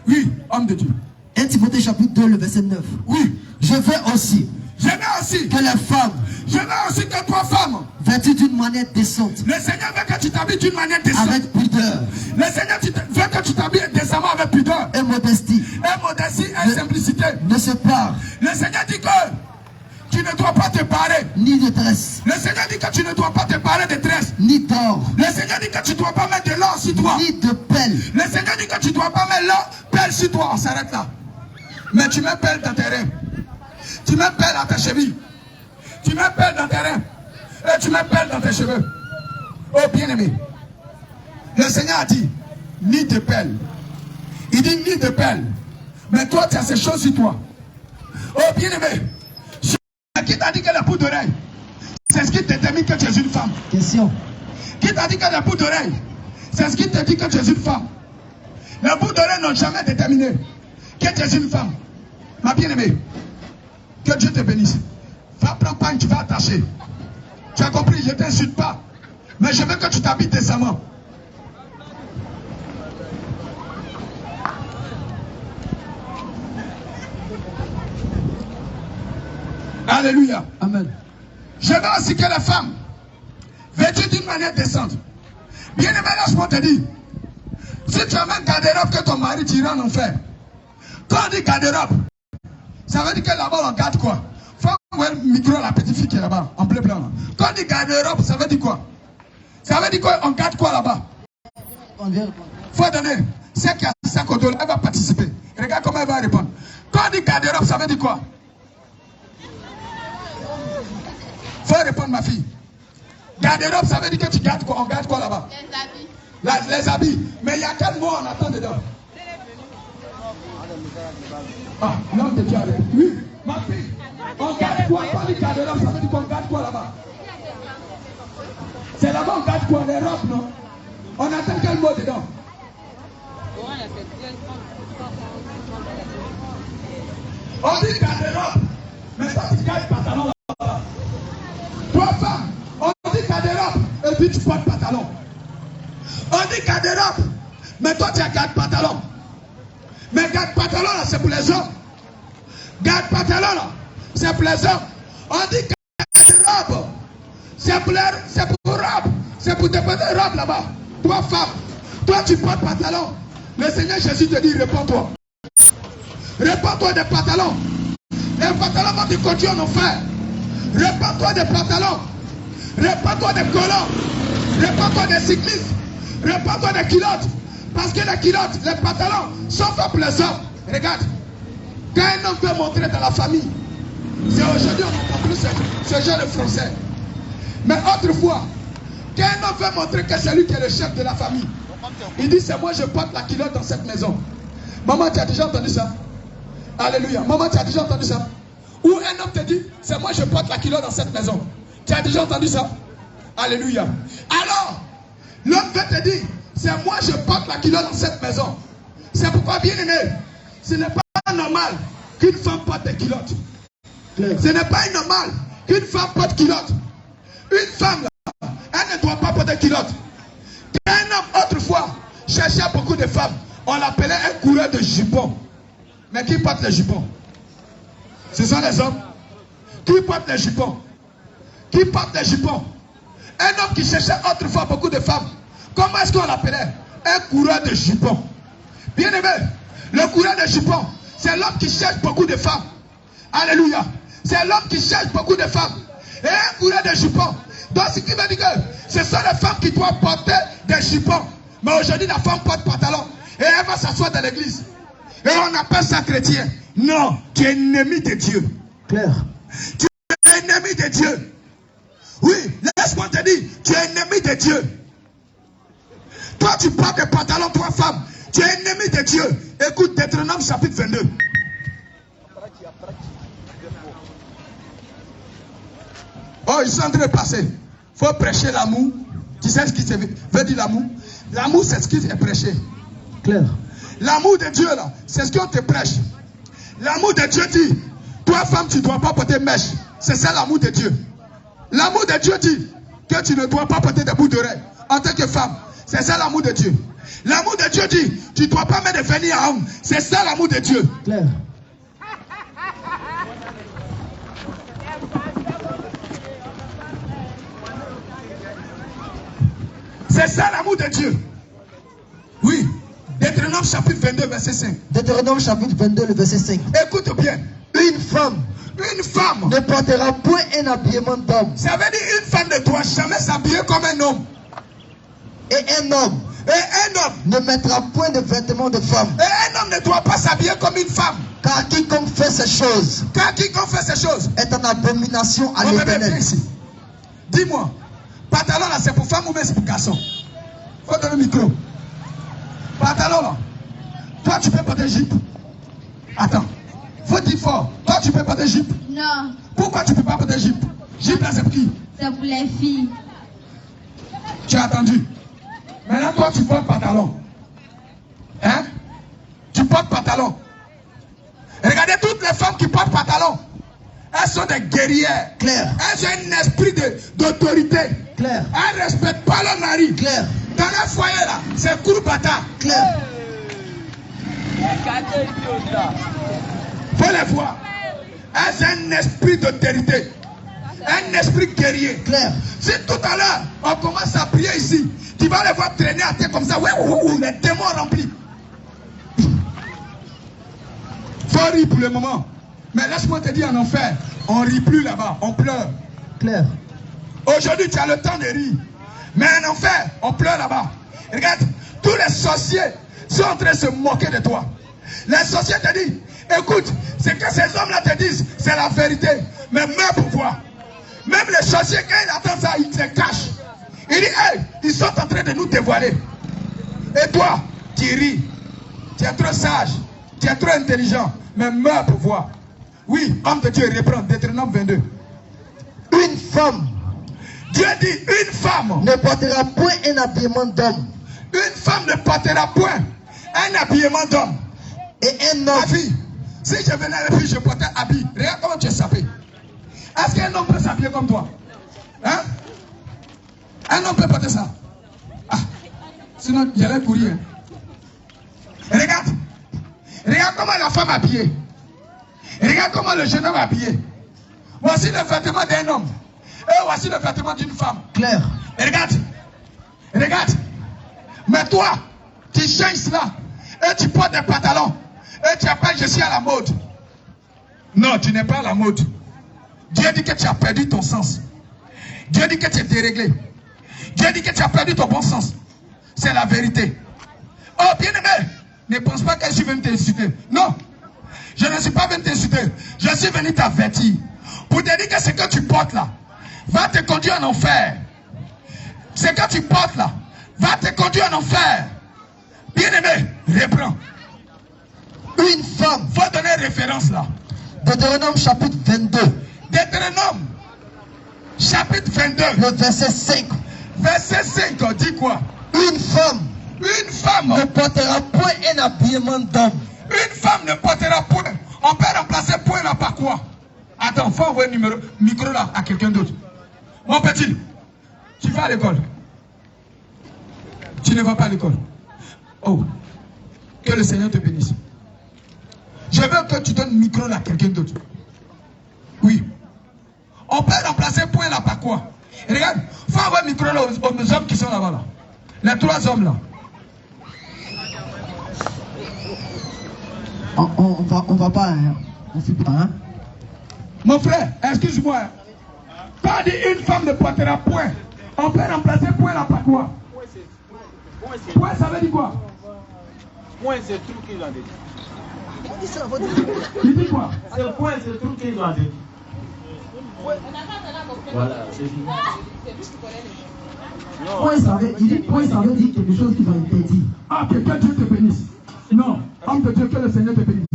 Oui, homme de Dieu. 1 Timothée chapitre 2, le verset 9. Oui. Je veux aussi que les femmes, Je veux aussi que toi, femme, vêtues d'une manière décente, le Seigneur veut que tu t'habilles d'une manière décente. avec pudeur Le Seigneur veut que tu t'habilles décemment avec pudeur. et modestie, Et modestie et simplicité. ne se parle Le Seigneur dit que tu ne dois pas te parer. ni de tresse, Le Seigneur dit que tu ne dois pas te parer de tresse. ni d'or, Le Seigneur dit que tu ne dois pas mettre de l'or sur toi. ni de pelle, Le Seigneur dit que tu ne dois pas mettre l'or, pelle sur toi. On s'arrête là. Mais tu mets pelle dans tes reins. Tu mets pelle à tes chevilles. Tu mets pelle dans tes reins. Et tu mets pelle dans tes cheveux. Oh bien-aimé. Le Seigneur a dit, ni de pelle. Il dit ni de pelle. Mais toi, tu as ces choses sur toi. Oh bien-aimé. Qui t'a dit que la boucle d'oreille, c'est ce qui détermine que tu es une femme? question. Qui t'a dit que la boucle d'oreille, c'est ce qui te dit que tu es une femme? Les boucles d'oreille n'ont jamais déterminé que tu es une femme. Ma bien-aimée, que Dieu te bénisse. Va prendre pain, tu vas attacher. Tu as compris, je ne t'insulte pas. Mais je veux que tu t'habilles décemment. Alléluia. Amen. Je veux aussi que les femmes, vêtues d'une manière décente. Bien aimé, laisse-moi te dire. Si tu as même garde-robe que ton mari t'ira en enfer. Quand on dit garde-robe, ça veut dire que là-bas on garde quoi? Faut voir le micro, la petite fille qui est là-bas, en bleu blanc. Là. Quand on dit garde-robe, ça veut dire quoi? Ça veut dire quoi? On garde quoi là-bas? Faut donner. Celle qui a 5 $, elle va participer. Regarde comment elle va répondre. Quand on dit garde-robe, ça veut dire quoi? Faut répondre, ma fille. Garde-robe, ça veut dire que tu gardes quoi? On garde quoi là-bas? Les habits. Les habits. Mais il y a quel mot on attend dedans? Ah, l'homme de Dieu a répondu. Oui, ma fille. On garde quoi? Quand on dit garde-robe, ça veut dire qu'on garde quoi là-bas? C'est là-bas on garde quoi? Les robes, non? On attend quel mot dedans? On dit garde-robe. Mais toi, tu gardes pantalon là-bas. Toi, femme, on dit garde-robe. Et puis tu portes pantalon. On dit garde-robe. Mais toi, tu as garde-pantalon. Mais garde-pantalon là, c'est pour les hommes. Garde-pantalon là, c'est pour les hommes. On dit garde-robe. C'est pour robe. C'est pour déposer robe là-bas. Toi, femme, toi, tu portes pantalon. Le Seigneur Jésus te dit, réponds-toi. Réponds-toi des pantalons. Les pantalons vont te conduire en enfer. Réponds-toi des pantalons. Réponds-toi des collants. Réponds-toi des cyclistes. Réponds-toi des culottes. Parce que les culottes, les pantalons sont faits pour les hommes. Regarde. Quand un homme veut montrer dans la famille, c'est aujourd'hui on entend plus ce genre de français. Mais autrefois, quand un homme veut montrer que c'est lui qui est le chef de la famille, il dit c'est moi je porte la culotte dans cette maison. Maman, tu as déjà entendu ça? Alléluia. Maman, tu as déjà entendu ça? Ou un homme te dit c'est moi je porte la culotte dans cette maison. Tu as déjà entendu ça? Alléluia. Alors, l'homme veut te dire c'est moi je porte la culotte dans cette maison. C'est pourquoi, bien aimé, ce n'est pas normal qu'une femme porte des culottes. Ce n'est pas normal qu'une femme porte culotte. Une femme, là, elle ne doit pas porter culotte. Un homme, autrefois, cherchait beaucoup de femmes. On l'appelait un coureur de jupons. Mais qui porte les jupons? Ce sont les hommes. Qui porte les jupons? Qui porte les jupons? Un homme qui cherchait autrefois beaucoup de femmes. Comment est-ce qu'on l'appelait? Un coureur de jupons. Bien aimé, le coureur de jupons, c'est l'homme qui cherche beaucoup de femmes. Alléluia. C'est l'homme qui cherche beaucoup de femmes. Et un coureur de jupons. Donc ce qui veut dire que ce sont les femmes qui doivent porter des jupons. Mais aujourd'hui la femme porte pantalon. Et elle va s'asseoir dans l'église. Et on appelle ça chrétien. Non, tu es ennemi de Dieu. Claire. Tu es ennemi de Dieu. Oui, laisse-moi te dire, tu es ennemi de Dieu. Toi tu portes des pantalons, toi femme. Tu es ennemi de Dieu. Écoute Deutéronome chapitre 22. Oh, ils sont en train de passer. Il faut prêcher l'amour. Tu sais ce qui veut dire l'amour? L'amour, c'est ce qui est prêché. Claire. L'amour de Dieu, là, c'est ce qu'on te prêche. L'amour de Dieu dit, toi, femme, tu ne dois pas porter mèche. C'est ça l'amour de Dieu. L'amour de Dieu dit que tu ne dois pas porter des bouts d'oreilles en tant que femme. C'est ça l'amour de Dieu. L'amour de Dieu dit, tu ne dois pas mettre de vernis à homme. C'est ça l'amour de Dieu. Claire. C'est ça l'amour de Dieu. Oui. Deutéronome chapitre 22, verset 5. Deutéronome chapitre 22, le verset 5. Écoute bien. Une femme Ne portera point un habillement d'homme. Ça veut dire une femme ne doit jamais s'habiller comme un homme. Et un homme ne mettra point de vêtements de femme. Et un homme ne doit pas s'habiller comme une femme. Car quiconque fait ces choses est en abomination à l'Éternel. Dis-moi, pantalon là c'est pour femme ou bien c'est pour garçon? Faut donner le micro. Pantalon là, toi tu peux porter jupe. Attends, faut dire fort. Toi tu peux porter jupe. Non, Pourquoi tu peux pas porter jupe? Jupe là c'est pour qui? c'est pour les filles. Tu as entendu? Maintenant toi tu portes pantalon. Hein? Tu portes pantalon. Regardez toutes les femmes qui portent pantalon. Elles sont des guerrières. Claire. Elles ont un esprit d'autorité. Claire. Elles ne respectent pas leur mari. Claire. Dans leur foyer là, c'est courbata. Claire. Faut les voir. Elles ont un esprit d'autorité. Un esprit guerrier. Claire. Si tout à l'heure, on commence à prier ici, tu vas les voir traîner à terre comme ça. Ouais, les démons remplis. Faut rire pour le moment. Mais laisse-moi te dire en enfer, on ne rit plus là-bas, on pleure. Claire. Aujourd'hui, tu as le temps de rire. Mais en enfer, on pleure là-bas. Regarde, tous les sorciers sont en train de se moquer de toi. Les sorciers te disent, écoute, ce que ces hommes-là te disent, c'est la vérité. Mais meurs pour voir. Même les sorciers, quand ils attendent ça, ils se cachent. Ils disent, hey, ils sont en train de nous dévoiler. Et toi, tu ris. Tu es trop sage. Tu es trop intelligent. Mais meurs pour voir. Oui, homme de Dieu, reprend Deutéronome 22. Une femme Dieu dit, une femme ne portera point un habillement d'homme. Une femme ne portera point un habillement d'homme. Et un Ma homme. fille, si je venais et puis je portais un habit, regarde comment tu es sapé. Est-ce qu'un homme peut s'habiller comme toi? Hein? Un homme peut porter ça? Ah, sinon j'allais courir. Regarde. Regarde comment la femme est habillée. Regarde comment le jeune homme est habillé. Voici le vêtement d'un homme. Et voici le vêtement d'une femme. Claire. Et regarde. Regarde. Mais toi, tu changes cela. Et tu portes des pantalons. Et tu appelles, je suis à la mode. Non, tu n'es pas à la mode. Dieu dit que tu as perdu ton sens. Dieu dit que tu es déréglé. Dieu dit que tu as perdu ton bon sens. C'est la vérité. Oh, bien-aimé, ne pense pas que je suis venu t'insulter. Non. Je ne suis pas venu t'insulter. Je suis venu t'avertir. Pour te dire que ce que tu portes là va te conduire en enfer. Ce que tu portes là va te conduire en enfer. Bien-aimé, reprends. Une femme. Faut donner référence là. Deutéronome chapitre 22. Deutéronome chapitre 22. Le verset 5. Verset 5 dit quoi? Une femme Une femme ne portera point un habillement d'homme. Une femme ne portera point. On peut remplacer point là par quoi? Attends, faut envoyer un micro là à quelqu'un d'autre. Mon petit, tu vas à l'école. Tu ne vas pas à l'école. Oh, que le Seigneur te bénisse. Je veux que tu donnes le micro là à quelqu'un d'autre. Oui. On peut remplacer point là par quoi? Et regarde, faut envoyer un micro là aux hommes qui sont là-bas. Là. Les 3 hommes là. On va pas, hein. On fait pas, hein. Mon frère, excuse-moi. Pas dit une femme ne portera point. On peut remplacer point là par quoi? Point, ça veut dire quoi? Point, c'est le truc qu'ils ont dit. Il dit quoi? C'est point, c'est le truc qu'ils ont dit. Voilà, c'est fini. Point, ça veut dire quelque chose qui va interdire. Ah, que Dieu te bénisse. Non, homme de Dieu, que le Seigneur te bénisse.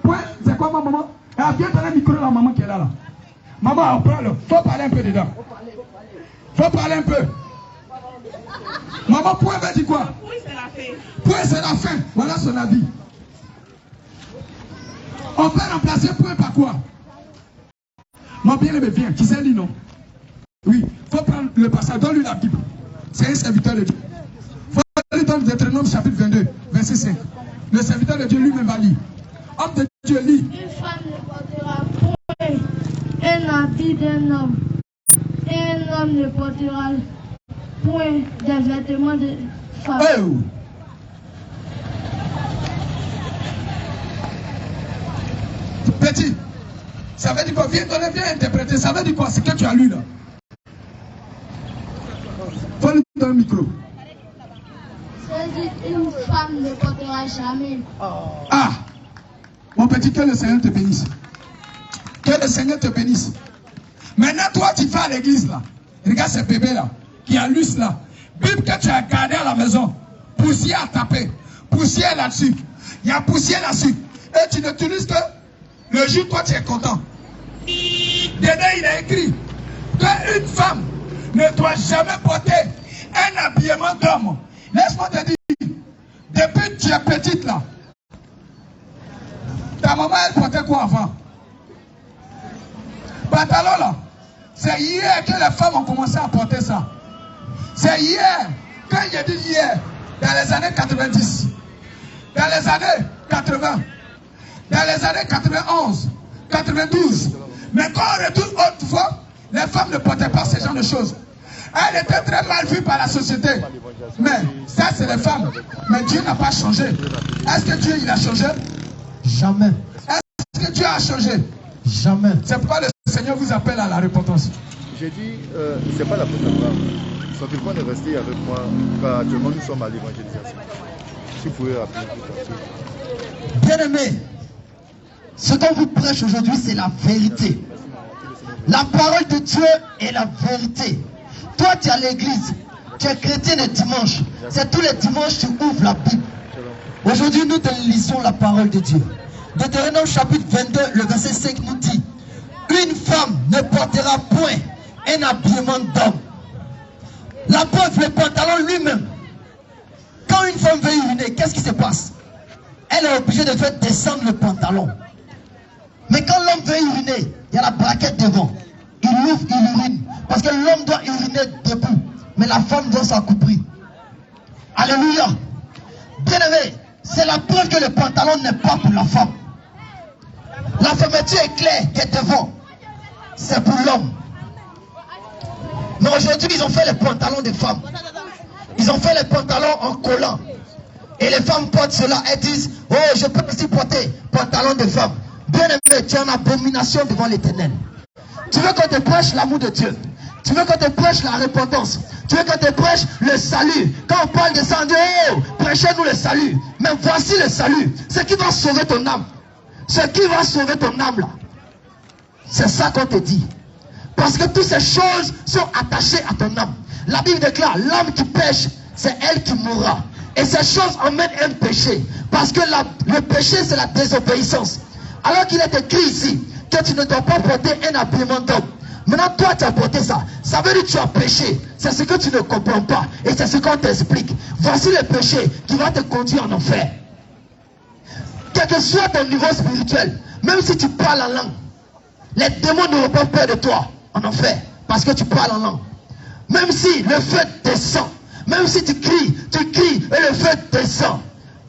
Point, c'est quoi ma maman? Ah, viens donner le micro à la maman qui est là. Maman, prends-le. Faut parler un peu dedans. Faut parler un peu. Maman, point veut dire quoi? Oui, c'est la fin. Point, c'est la fin. Voilà son avis. On peut remplacer point par quoi? Mon bien-aimé, viens. Qui s'est dit non? Oui. Faut prendre le passage. Donne-lui la Bible. C'est un serviteur de Dieu. Faut lui donner Deutéronome chapitre 22, verset 5. Le serviteur de Dieu lui-même va lire. Homme de Dieu lit. Une femme ne portera point un habit d'un homme. Et un homme ne portera point des vêtements de femme. Oh! Petit, ça veut dire quoi? Viens interpréter. Ça veut dire quoi? C'est que tu as lu là. Faut lui donner le micro. Ça veut dire une femme ne portera jamais. Ah! Mon petit, que le Seigneur te bénisse. Que le Seigneur te bénisse. Maintenant, toi, tu vas à l'église là. Regarde ce bébé là, qui a lu là. Bible que tu as gardé à la maison. Poussière à taper. Poussière là-dessus. Il y a poussière là-dessus. Et tu n'utilises que le jour, toi, tu es content. Dedans, il a écrit qu'une femme ne doit jamais porter un habillement d'homme. Laisse-moi te dire, depuis que tu es petite là, ta maman, elle portait quoi avant? Pantalon là. C'est hier que les femmes ont commencé à porter ça. C'est hier. Quand j'ai dit hier, dans les années 90, dans les années 80, dans les années 91, 92. Mais quand on retourne autrefois, les femmes ne portaient pas ce genre de choses. Elles étaient très mal vues par la société. Mais ça, c'est les femmes. Mais Dieu n'a pas changé. Est-ce que Dieu, il a changé? Jamais. Est-ce que Dieu a changé? Jamais. C'est pourquoi le Seigneur vous appelle à la repentance. J'ai dit, c'est pas la première fois. Son téléphone est resté avec moi. Actuellement, nous sommes à l'évangélisation. Si vous pouvez rappeler tout à fait. Bien-aimé, ce qu'on vous prêche aujourd'hui, c'est la vérité. La parole de Dieu est la vérité. Toi, tu es à l'église. Tu es chrétien le dimanche. C'est tous les dimanches que tu ouvres la Bible. Aujourd'hui, nous te lisons la parole de Dieu. Deutéronome chapitre 22, le verset 5 nous dit: une femme ne portera point un habillement d'homme. La preuve, le pantalon lui-même. Quand une femme veut uriner, qu'est-ce qui se passe? Elle est obligée de faire descendre le pantalon. Mais quand l'homme veut uriner, il y a la braquette devant. Il ouvre, il urine. Parce que l'homme doit uriner debout. Mais la femme doit s'accouplir. Alléluia. Bien-aimé, c'est la preuve que le pantalon n'est pas pour la femme. La fermeture est claire qui est devant. C'est pour l'homme. Mais aujourd'hui, ils ont fait les pantalons des femmes. Ils ont fait les pantalons en collant. Et les femmes portent cela. Elles disent: oh, je peux aussi porter pantalon de femme. Bien aimé, tu es en abomination devant l'Éternel. Tu veux qu'on te prêche l'amour de Dieu. Tu veux qu'on te prêche la repentance. Tu veux qu'on te prêche le salut. Quand on parle de ça, on dit: oh, prêchez-nous le salut. Mais voici le salut. Ce qui va sauver ton âme. Ce qui va sauver ton âme là. C'est ça qu'on te dit. Parce que toutes ces choses sont attachées à ton âme. La Bible déclare: l'âme qui pêche, c'est elle qui mourra. Et ces choses emmènent un péché. Parce que le péché, c'est la désobéissance. Alors qu'il est écrit ici que tu ne dois pas porter un habillement d'homme. Maintenant, toi, tu as porté ça. Ça veut dire que tu as péché. C'est ce que tu ne comprends pas. Et c'est ce qu'on t'explique. Voici le péché qui va te conduire en enfer. Quel que soit ton niveau spirituel, même si tu parles en langue, les démons n'auront pas peur de toi en enfer. Parce que tu parles en langue. Même si le feu descend, même si tu cries et le feu descend,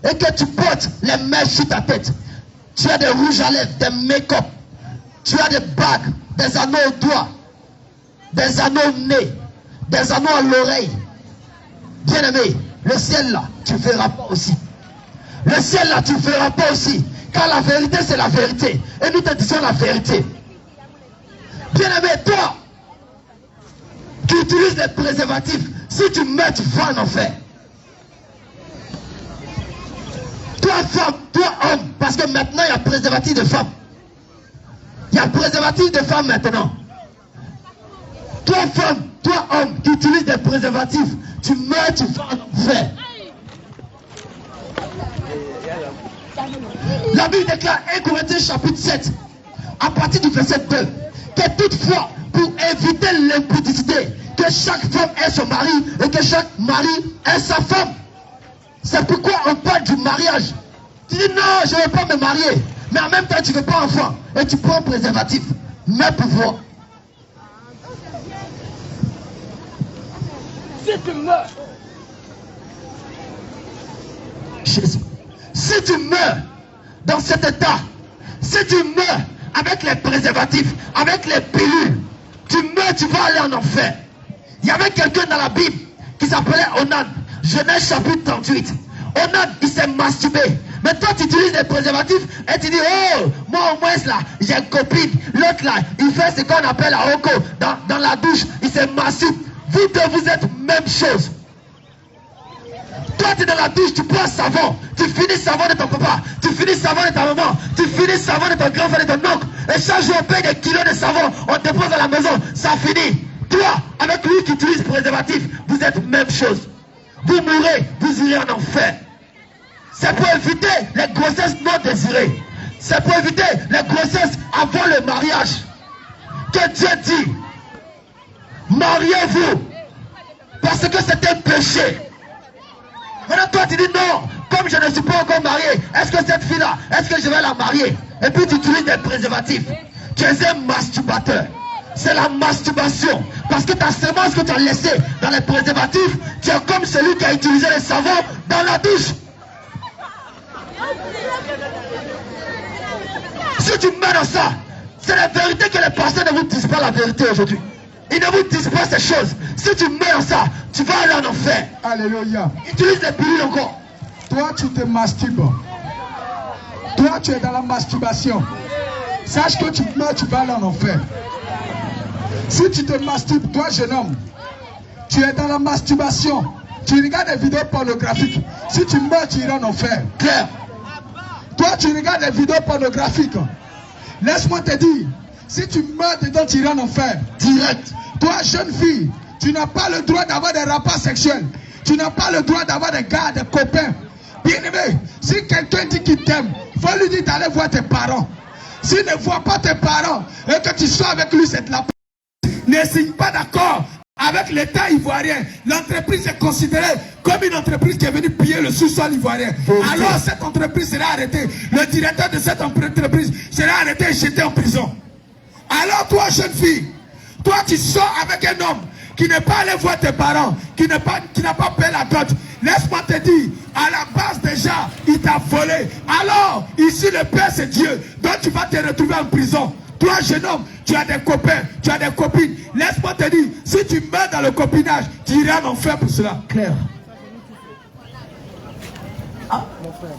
et que tu portes les mèches sur ta tête, tu as des rouges à lèvres, des make-up, tu as des bagues, des anneaux au doigt, des anneaux au nez, des anneaux à l'oreille. Bien-aimé, le ciel là, tu ne verras pas aussi. Le ciel là, tu ne verras pas aussi. Car la vérité, c'est la vérité. Et nous te disons la vérité. Bien-aimé, toi, qui utilises les préservatifs, si tu meurs, tu vas en enfer. Toi femme, toi homme, parce que maintenant il y a préservatif de femmes. Il y a préservatif de femmes maintenant. Toi femme, toi homme qui utilise des préservatifs, tu meurs, tu vas en enfer. La Bible déclare 1 Corinthiens chapitre 7, à partir du verset 2, que toutefois, pour éviter l'impudicité, que chaque femme ait son mari et que chaque mari ait sa femme. C'est pourquoi on parle du mariage. Tu dis non, je ne veux pas me marier. Mais en même temps, tu ne veux pas enfant. Et tu prends un préservatif. Mais pour voir. Si tu meurs. Jésus. Si tu meurs dans cet état, si tu meurs avec les préservatifs, avec les pilules, tu meurs, tu vas aller en enfer. Il y avait quelqu'un dans la Bible qui s'appelait Onan. Genèse chapitre 38. Onan, il s'est masturbé. Mais toi, tu utilises des préservatifs et tu dis, oh, moi au moins là, j'ai une copine. L'autre là, il fait ce qu'on appelle la hoko. Dans la douche, il s'est masturbe. Vous deux, vous êtes même chose. Toi, tu es dans la douche, tu prends savon. Tu finis savon de ton papa. Tu finis savon de ta maman. Tu finis savon de ton grand-frère, de ton oncle. Et chaque jour, on paye des kilos de savon. On dépose à la maison. Ça finit. Toi, avec lui qui utilise préservatif, vous êtes même chose. Vous mourrez, vous irez en enfer. C'est pour éviter les grossesses non désirées. C'est pour éviter les grossesses avant le mariage. Que Dieu dit, mariez-vous. Parce que c'est un péché. Maintenant toi tu dis non, comme je ne suis pas encore marié, est-ce que cette fille-là, est-ce que je vais la marier? Et puis tu utilises des préservatifs. Tu es un masturbateur. C'est la masturbation. Parce que ta semence que tu as laissée dans les préservatifs, tu es comme celui qui a utilisé le savon dans la douche. Si tu mets dans ça, c'est la vérité que les pasteurs ne vous disent pas la vérité aujourd'hui. Ils ne vous disent pas ces choses. Si tu mets dans ça, tu vas aller en enfer. Alléluia. Utilise les pilules encore. Toi, tu te masturbes. Toi, tu es dans la masturbation. Sache que tu meurs, tu vas aller en enfer. Si tu te masturbes, toi, jeune homme, tu es dans la masturbation. Tu regardes des vidéos pornographiques. Si tu meurs, tu iras en enfer. Claire. Toi, tu regardes des vidéos pornographiques. Laisse-moi te dire, si tu meurs dedans, tu iras en enfer. Direct. Toi, jeune fille, tu n'as pas le droit d'avoir des rapports sexuels. Tu n'as pas le droit d'avoir des gars, des copains. Bien aimé, si quelqu'un dit qu'il t'aime, il faut lui dire d'aller voir tes parents. S'il ne voit pas tes parents et que tu sois avec lui, c'est de la... Ne signe pas d'accord avec l'État ivoirien. L'entreprise est considérée comme une entreprise qui est venue piller le sous-sol ivoirien. Alors cette entreprise sera arrêtée. Le directeur de cette entreprise sera arrêté et jeté en prison. Alors toi, jeune fille, toi tu sors avec un homme qui n'est pas allé voir tes parents, qui n'a pas payé la dot. Laisse-moi te dire, à la base déjà, il t'a volé. Alors, ici le Père c'est Dieu. Donc tu vas te retrouver en prison. Toi, jeune homme, tu as des copains, tu as des copines. Laisse-moi te dire, si tu meurs dans le copinage, tu iras en enfer pour cela. Claire. Ah, mon frère.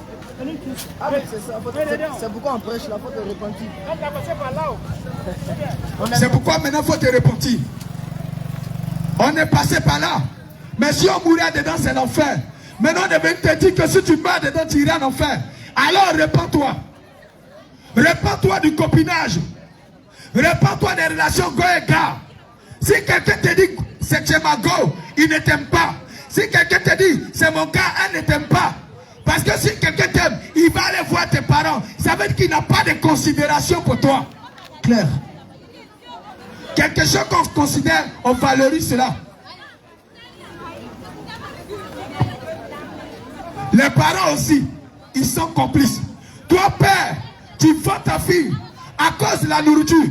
C'est pourquoi on prêche la faute de repentir. C'est pourquoi maintenant il faut te repentir. On est passé par là. Mais si on mourait dedans, c'est l'enfer. Maintenant, on devait te dire que si tu meurs dedans, tu iras en enfer. Alors, repens-toi. Repens-toi du copinage. Repens-toi des relations go et gars. Si quelqu'un te dit c'est ma go, il ne t'aime pas. Si quelqu'un te dit c'est mon gars, elle ne t'aime pas. Parce que si quelqu'un t'aime, il va aller voir tes parents. Ça veut dire qu'il n'a pas de considération pour toi. Claire. Quelque chose qu'on considère, on valorise cela. Les parents aussi, ils sont complices. Toi, père, tu vends ta fille à cause de la nourriture.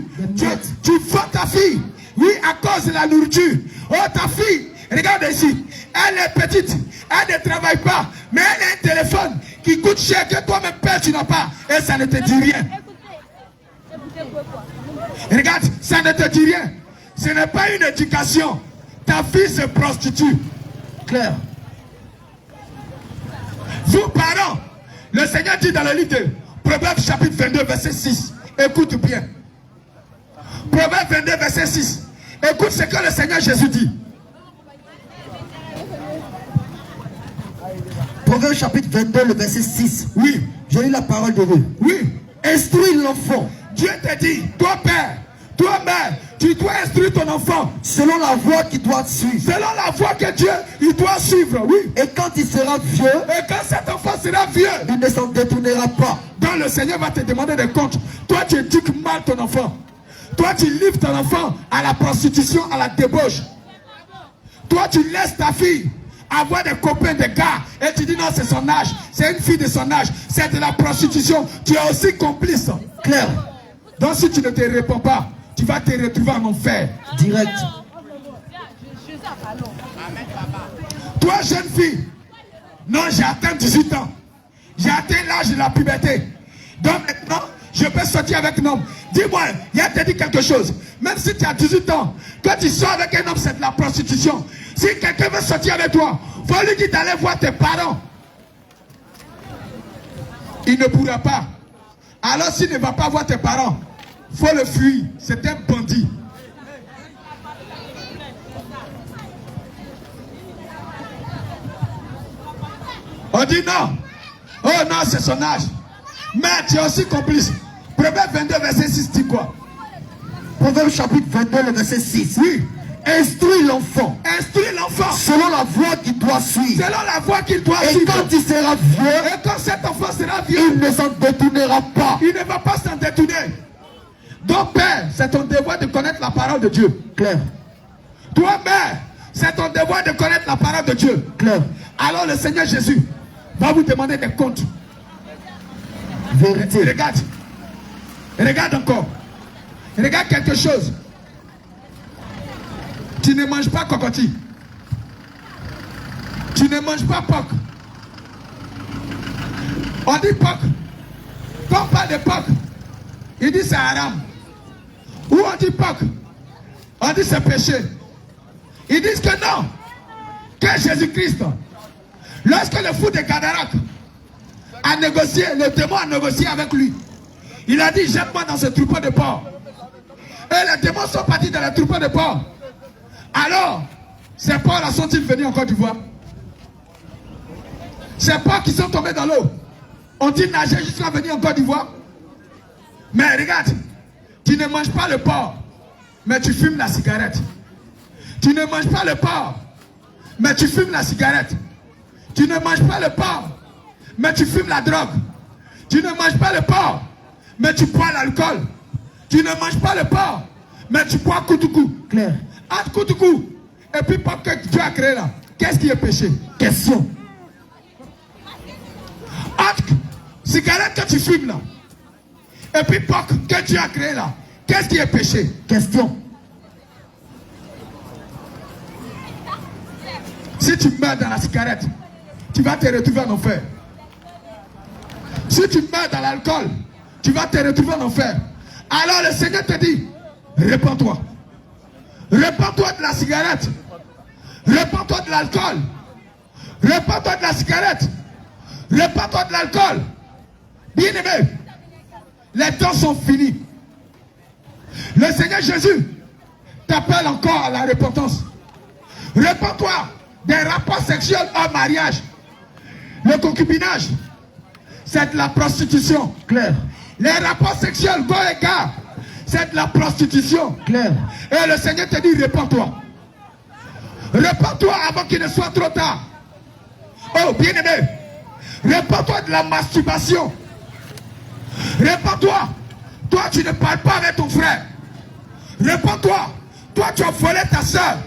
Tu vends ta fille, oui, à cause de la nourriture. Oh, ta fille, regarde ici, elle est petite, elle ne travaille pas, mais elle a un téléphone qui coûte cher que toi-même, père, tu n'as pas. Et ça ne te dit rien. Regarde, ça ne te dit rien. Ce n'est pas une éducation. Ta fille se prostitue. Claire. Vous, parents, le Seigneur dit dans le livre de Proverbes chapitre 22, verset 6. Écoute bien. Proverbes 22, verset 6. Écoute ce que le Seigneur Jésus dit. Proverbes chapitre 22, le verset 6. Oui. Je lis la parole de Dieu. Oui. Instruis l'enfant. Dieu te dit, toi père, toi mère, tu dois instruire ton enfant selon la voie qu'il doit suivre. Selon la voie que Dieu il doit suivre, oui. Et quand il sera vieux, et quand cet enfant sera vieux, il ne s'en détournera pas. Donc le Seigneur va te demander des comptes. Toi tu éduques mal ton enfant. Toi tu livres ton enfant à la prostitution, à la débauche. Toi tu laisses ta fille avoir des copains, des gars, et tu dis non, c'est son âge, c'est une fille de son âge, c'est de la prostitution. Tu es aussi complice. Claire. Donc si tu ne te réponds pas, tu vas te retrouver en enfer. Direct. Toi, jeune fille, non, j'ai atteint 18 ans. J'ai atteint l'âge de la puberté. Donc maintenant, je peux sortir avec un homme. Dis-moi, il a te dit quelque chose. Même si tu as 18 ans, quand tu sors avec un homme, c'est de la prostitution. Si quelqu'un veut sortir avec toi, il faut lui dire d'aller voir tes parents. Il ne pourra pas. Alors s'il ne va pas voir tes parents, il faut le fuir. C'est un bandit. On dit non. Oh non, c'est son âge. Mais tu es aussi complice. Proverbe 22, verset 6 dit quoi? Proverbe chapitre 22, le verset 6. Oui. Instruis l'enfant. Instruis l'enfant. Selon la voie qu'il doit suivre. Selon la voie qu'il doit suivre. Et quand il sera vieux. Et quand cet enfant sera vieux. Il ne s'en détournera pas. Il ne va pas s'en détourner. Donc père, c'est ton devoir de connaître la parole de Dieu. Claire. Toi mère, c'est ton devoir de connaître la parole de Dieu. Claire. Alors le Seigneur Jésus va vous demander des comptes. Vérité. Regarde. Regarde encore. Regarde quelque chose. Tu ne manges pas cocotier. Tu ne manges pas porc. On dit porc. Quand on parle de porc, il dit c'est haram. Ou on dit porc, on dit c'est péché. Ils disent que non. Que Jésus-Christ, lorsque le fou de Gadara a négocié, le démon a négocié avec lui. Il a dit, jette-moi dans ce troupeau de porcs. Et les démons sont partis dans le troupeau de porcs. Alors, ces porcs-là sont-ils venus en Côte d'Ivoire? Ces porcs qui sont tombés dans l'eau, ont-ils nagé jusqu'à venir en Côte d'Ivoire? Mais regarde, tu ne manges pas le porc, mais tu fumes la cigarette. Tu ne manges pas le porc, mais tu fumes la cigarette. Tu ne manges pas le porc, mais tu fumes la drogue. Tu ne manges pas le porc, mais tu bois l'alcool. Tu ne manges pas le porc, mais tu bois koutoukou. Claire. Entre koutoukou et puis porc que Dieu a créé là, qu'est-ce qui est péché? Question. Entre cigarette que tu fumes là, et puis porc que Dieu a créé là, qu'est-ce qui est péché? Question. Si tu meurs dans la cigarette, tu vas te retrouver en enfer. Si tu meurs dans l'alcool, tu vas te retrouver en enfer. Alors le Seigneur te dit, répands-toi. Répands-toi de la cigarette. Répands-toi de l'alcool. Répands-toi de la cigarette. Répands-toi de l'alcool. Bien-aimé, les temps sont finis. Le Seigneur Jésus t'appelle encore à la repentance. Répands-toi des rapports sexuels hors mariage. Le concubinage, c'est de la prostitution. Claire. Les rapports sexuels, go et gars, c'est de la prostitution. Claire. Et le Seigneur te dit, répands-toi. Répands-toi avant qu'il ne soit trop tard. Oh, bien-aimé, répands-toi de la masturbation. Répands-toi. Toi, tu ne parles pas avec ton frère. Répands-toi. Toi, tu as volé ta soeur.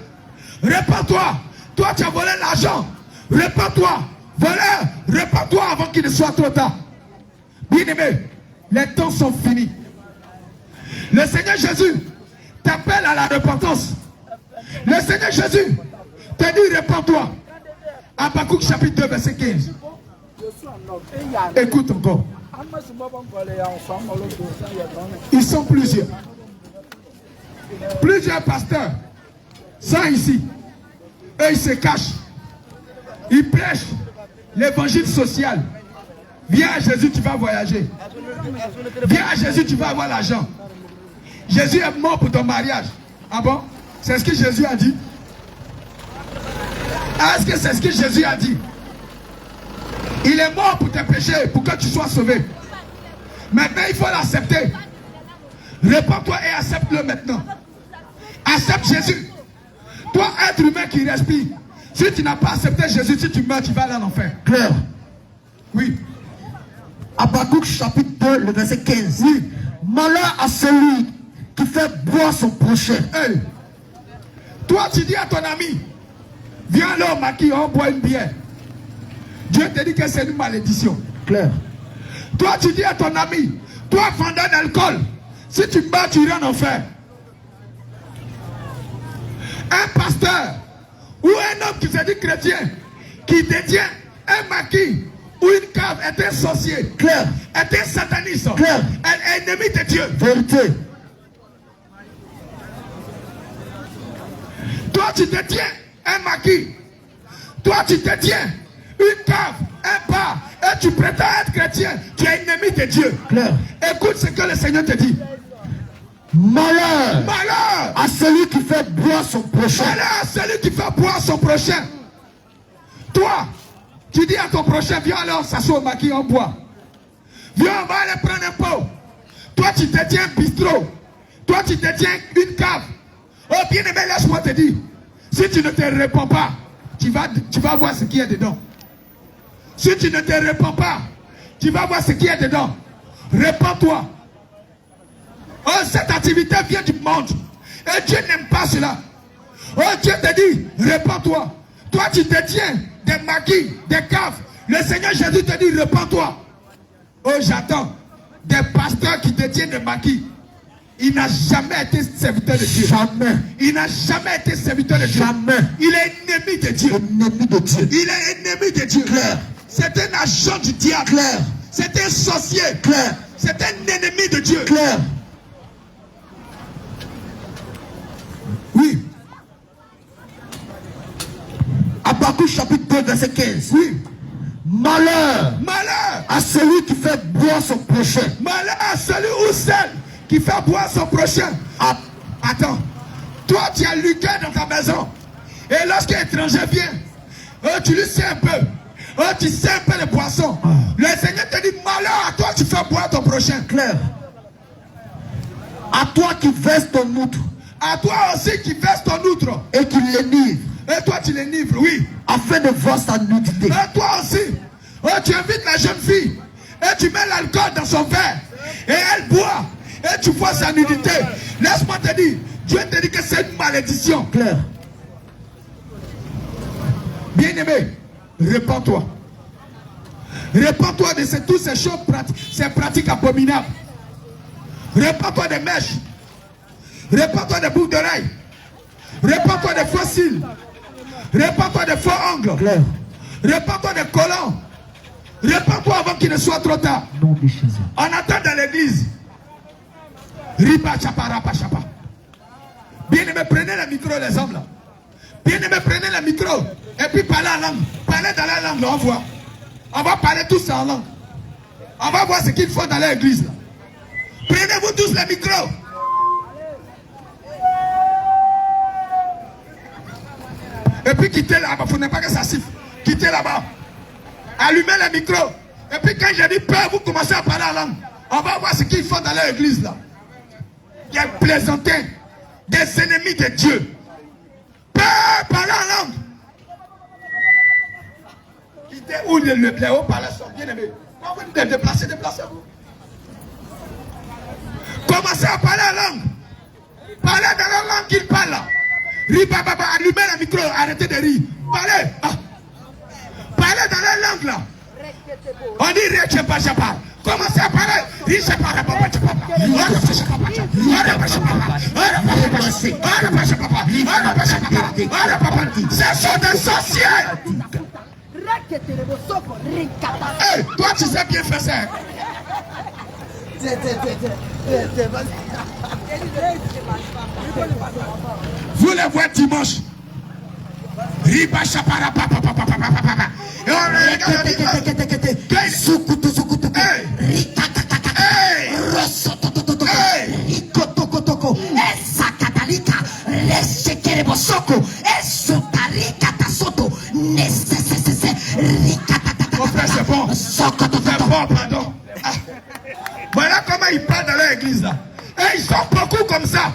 Répands-toi. Toi, tu as volé l'argent. Répands-toi. Voleur, répands-toi avant qu'il ne soit trop tard. Bien-aimé, les temps sont finis. Le Seigneur Jésus t'appelle à la repentance. Le Seigneur Jésus te dit répands-toi. Habakkuk chapitre 2 verset 15. Écoute encore. Ils sont plusieurs. Plusieurs pasteurs sont ici. Eux, ils se cachent. Ils prêchent l'évangile social. Viens à Jésus, tu vas voyager. Viens à Jésus, tu vas avoir l'argent. Jésus est mort pour ton mariage. Ah bon? C'est ce que Jésus a dit? Est-ce que c'est ce que Jésus a dit? Il est mort pour tes péchés, pour que tu sois sauvé. Maintenant, il faut l'accepter. Répands-toi et accepte-le maintenant. Accepte Jésus. Toi, être humain qui respire. Si tu n'as pas accepté Jésus, si tu meurs, tu vas aller en enfer. Claire. Oui. Habakkuk chapitre 2, le verset 15. Oui. Malheur à celui qui fait boire son prochain. Hey. Toi, tu dis à ton ami, viens là au maquis, on boit une bière. Dieu te dit que c'est une malédiction. Claire. Toi, tu dis à ton ami, toi, vendeur d'alcool, si tu meurs, tu iras en enfer. Un pasteur ou un homme qui se dit chrétien, qui détient un maquis ou une cave, est un sorcier. Claire. Est un sataniste. Claire. Un ennemi de Dieu. Vérité. Toi, tu détiens un maquis. Toi, tu détiens une cave, un bar, et tu prétends être chrétien. Tu es ennemi de Dieu. Claire. Écoute ce que le Seigneur te dit. Malheur. Malheur à celui qui fait boire son prochain. Malheur à celui qui fait boire son prochain. Toi, tu dis à ton prochain, viens alors s'asseoir au maquis, on boit. Viens, on va aller prendre un pot. Toi, tu détiens un bistrot. Toi, tu détiens une cave. Oh, bien aimé, laisse-moi te dire. Si tu ne te réponds pas, tu vas voir ce qu'il y a dedans. Si tu ne te réponds pas, tu vas voir ce qu'il y a dedans. Réponds-toi. Oh, cette activité vient du monde. Et Dieu n'aime pas cela. Oh, Dieu te dit, répands-toi. Toi, tu détiens des maquis, des caves. Le Seigneur Jésus te dit, répands-toi. Oh, j'attends. Des pasteurs qui détiennent des maquis. Il n'a jamais été serviteur de Dieu. Jamais. Il n'a jamais été serviteur de Dieu. Jamais. Il est ennemi de Dieu. Ennemi de Dieu. Il est ennemi de Dieu. Claire. C'est un agent du diable. Claire. C'est un sorcier. Claire. C'est un ennemi de Dieu. Claire. Oui. Habakkuk chapitre 2 verset 15. Oui. Malheur. Malheur à celui qui fait boire son prochain. Malheur à celui ou celle qui fait boire son prochain. Ah. Attends. Toi, tu as Lucas dans ta maison. Et lorsqu'un étranger vient, tu lui sais un peu. Tu sais un peu de boisson. Le Seigneur te dit, malheur à toi, tu fais boire ton prochain. Claire. À toi qui verses ton outre. À toi aussi qui verse ton outre. Et qui l'énivre. Et toi, tu l'énivres, oui. Afin de voir sa nudité. Et toi aussi. Tu invites la jeune fille. Et tu mets l'alcool dans son verre. Et elle boit. Et tu vois sa nudité. Laisse-moi te dire. Dieu te dit que c'est une malédiction. Claire. Bien-aimé, répands-toi. Répands-toi de toutes ces choses, ces pratiques abominables. Répands-toi des mèches. Répands-toi des boucles d'oreilles. Répands-toi des fossiles. Répands-toi des faux ongles. Claire. Répands-toi des collants. Répands-toi avant qu'il ne soit trop tard. Nom de Jésus. On attend dans l'église. Ripa chapa rapa chapa. Bien-aimé, prenez le micro, les hommes là. Bien-aimé, prenez le micro. Et puis parlez en langue. Parlez dans la langue, là, on voit. On va parler tous en langue. On va voir ce qu'il faut dans l'église là. Prenez-vous tous le micro. Et puis quittez là-bas. Il ne faut pas que ça siffle. Quittez là-bas. Allumez le micro. Et puis quand j'ai dit peur, vous commencez à parler en langue. On va voir ce qu'ils font dans l'église là. Des plaisantins. Des ennemis de Dieu. Peur, parler en langue. Quittez où les hauts parleurs sont bien aimés. Quand vous dites déplacez-vous. Commencez à parler en langue. Parlez dans la langue qu'il parle. Ribababa, allumez le micro, arrêtez de rire. Parlez. Parlez dans la langue là. On dit Rechepachapa. Commencez à parler. Ce sont des sorciers. Hey, toi tu sais bien faire ça. Vous les voyez dimanche. Riba chapara papa papa papa papa. Et on regarde. Mon frère, c'est bon. C'est bon, pardon. Voilà comment ils parlent dans leur église là. Et ils sont beaucoup comme ça.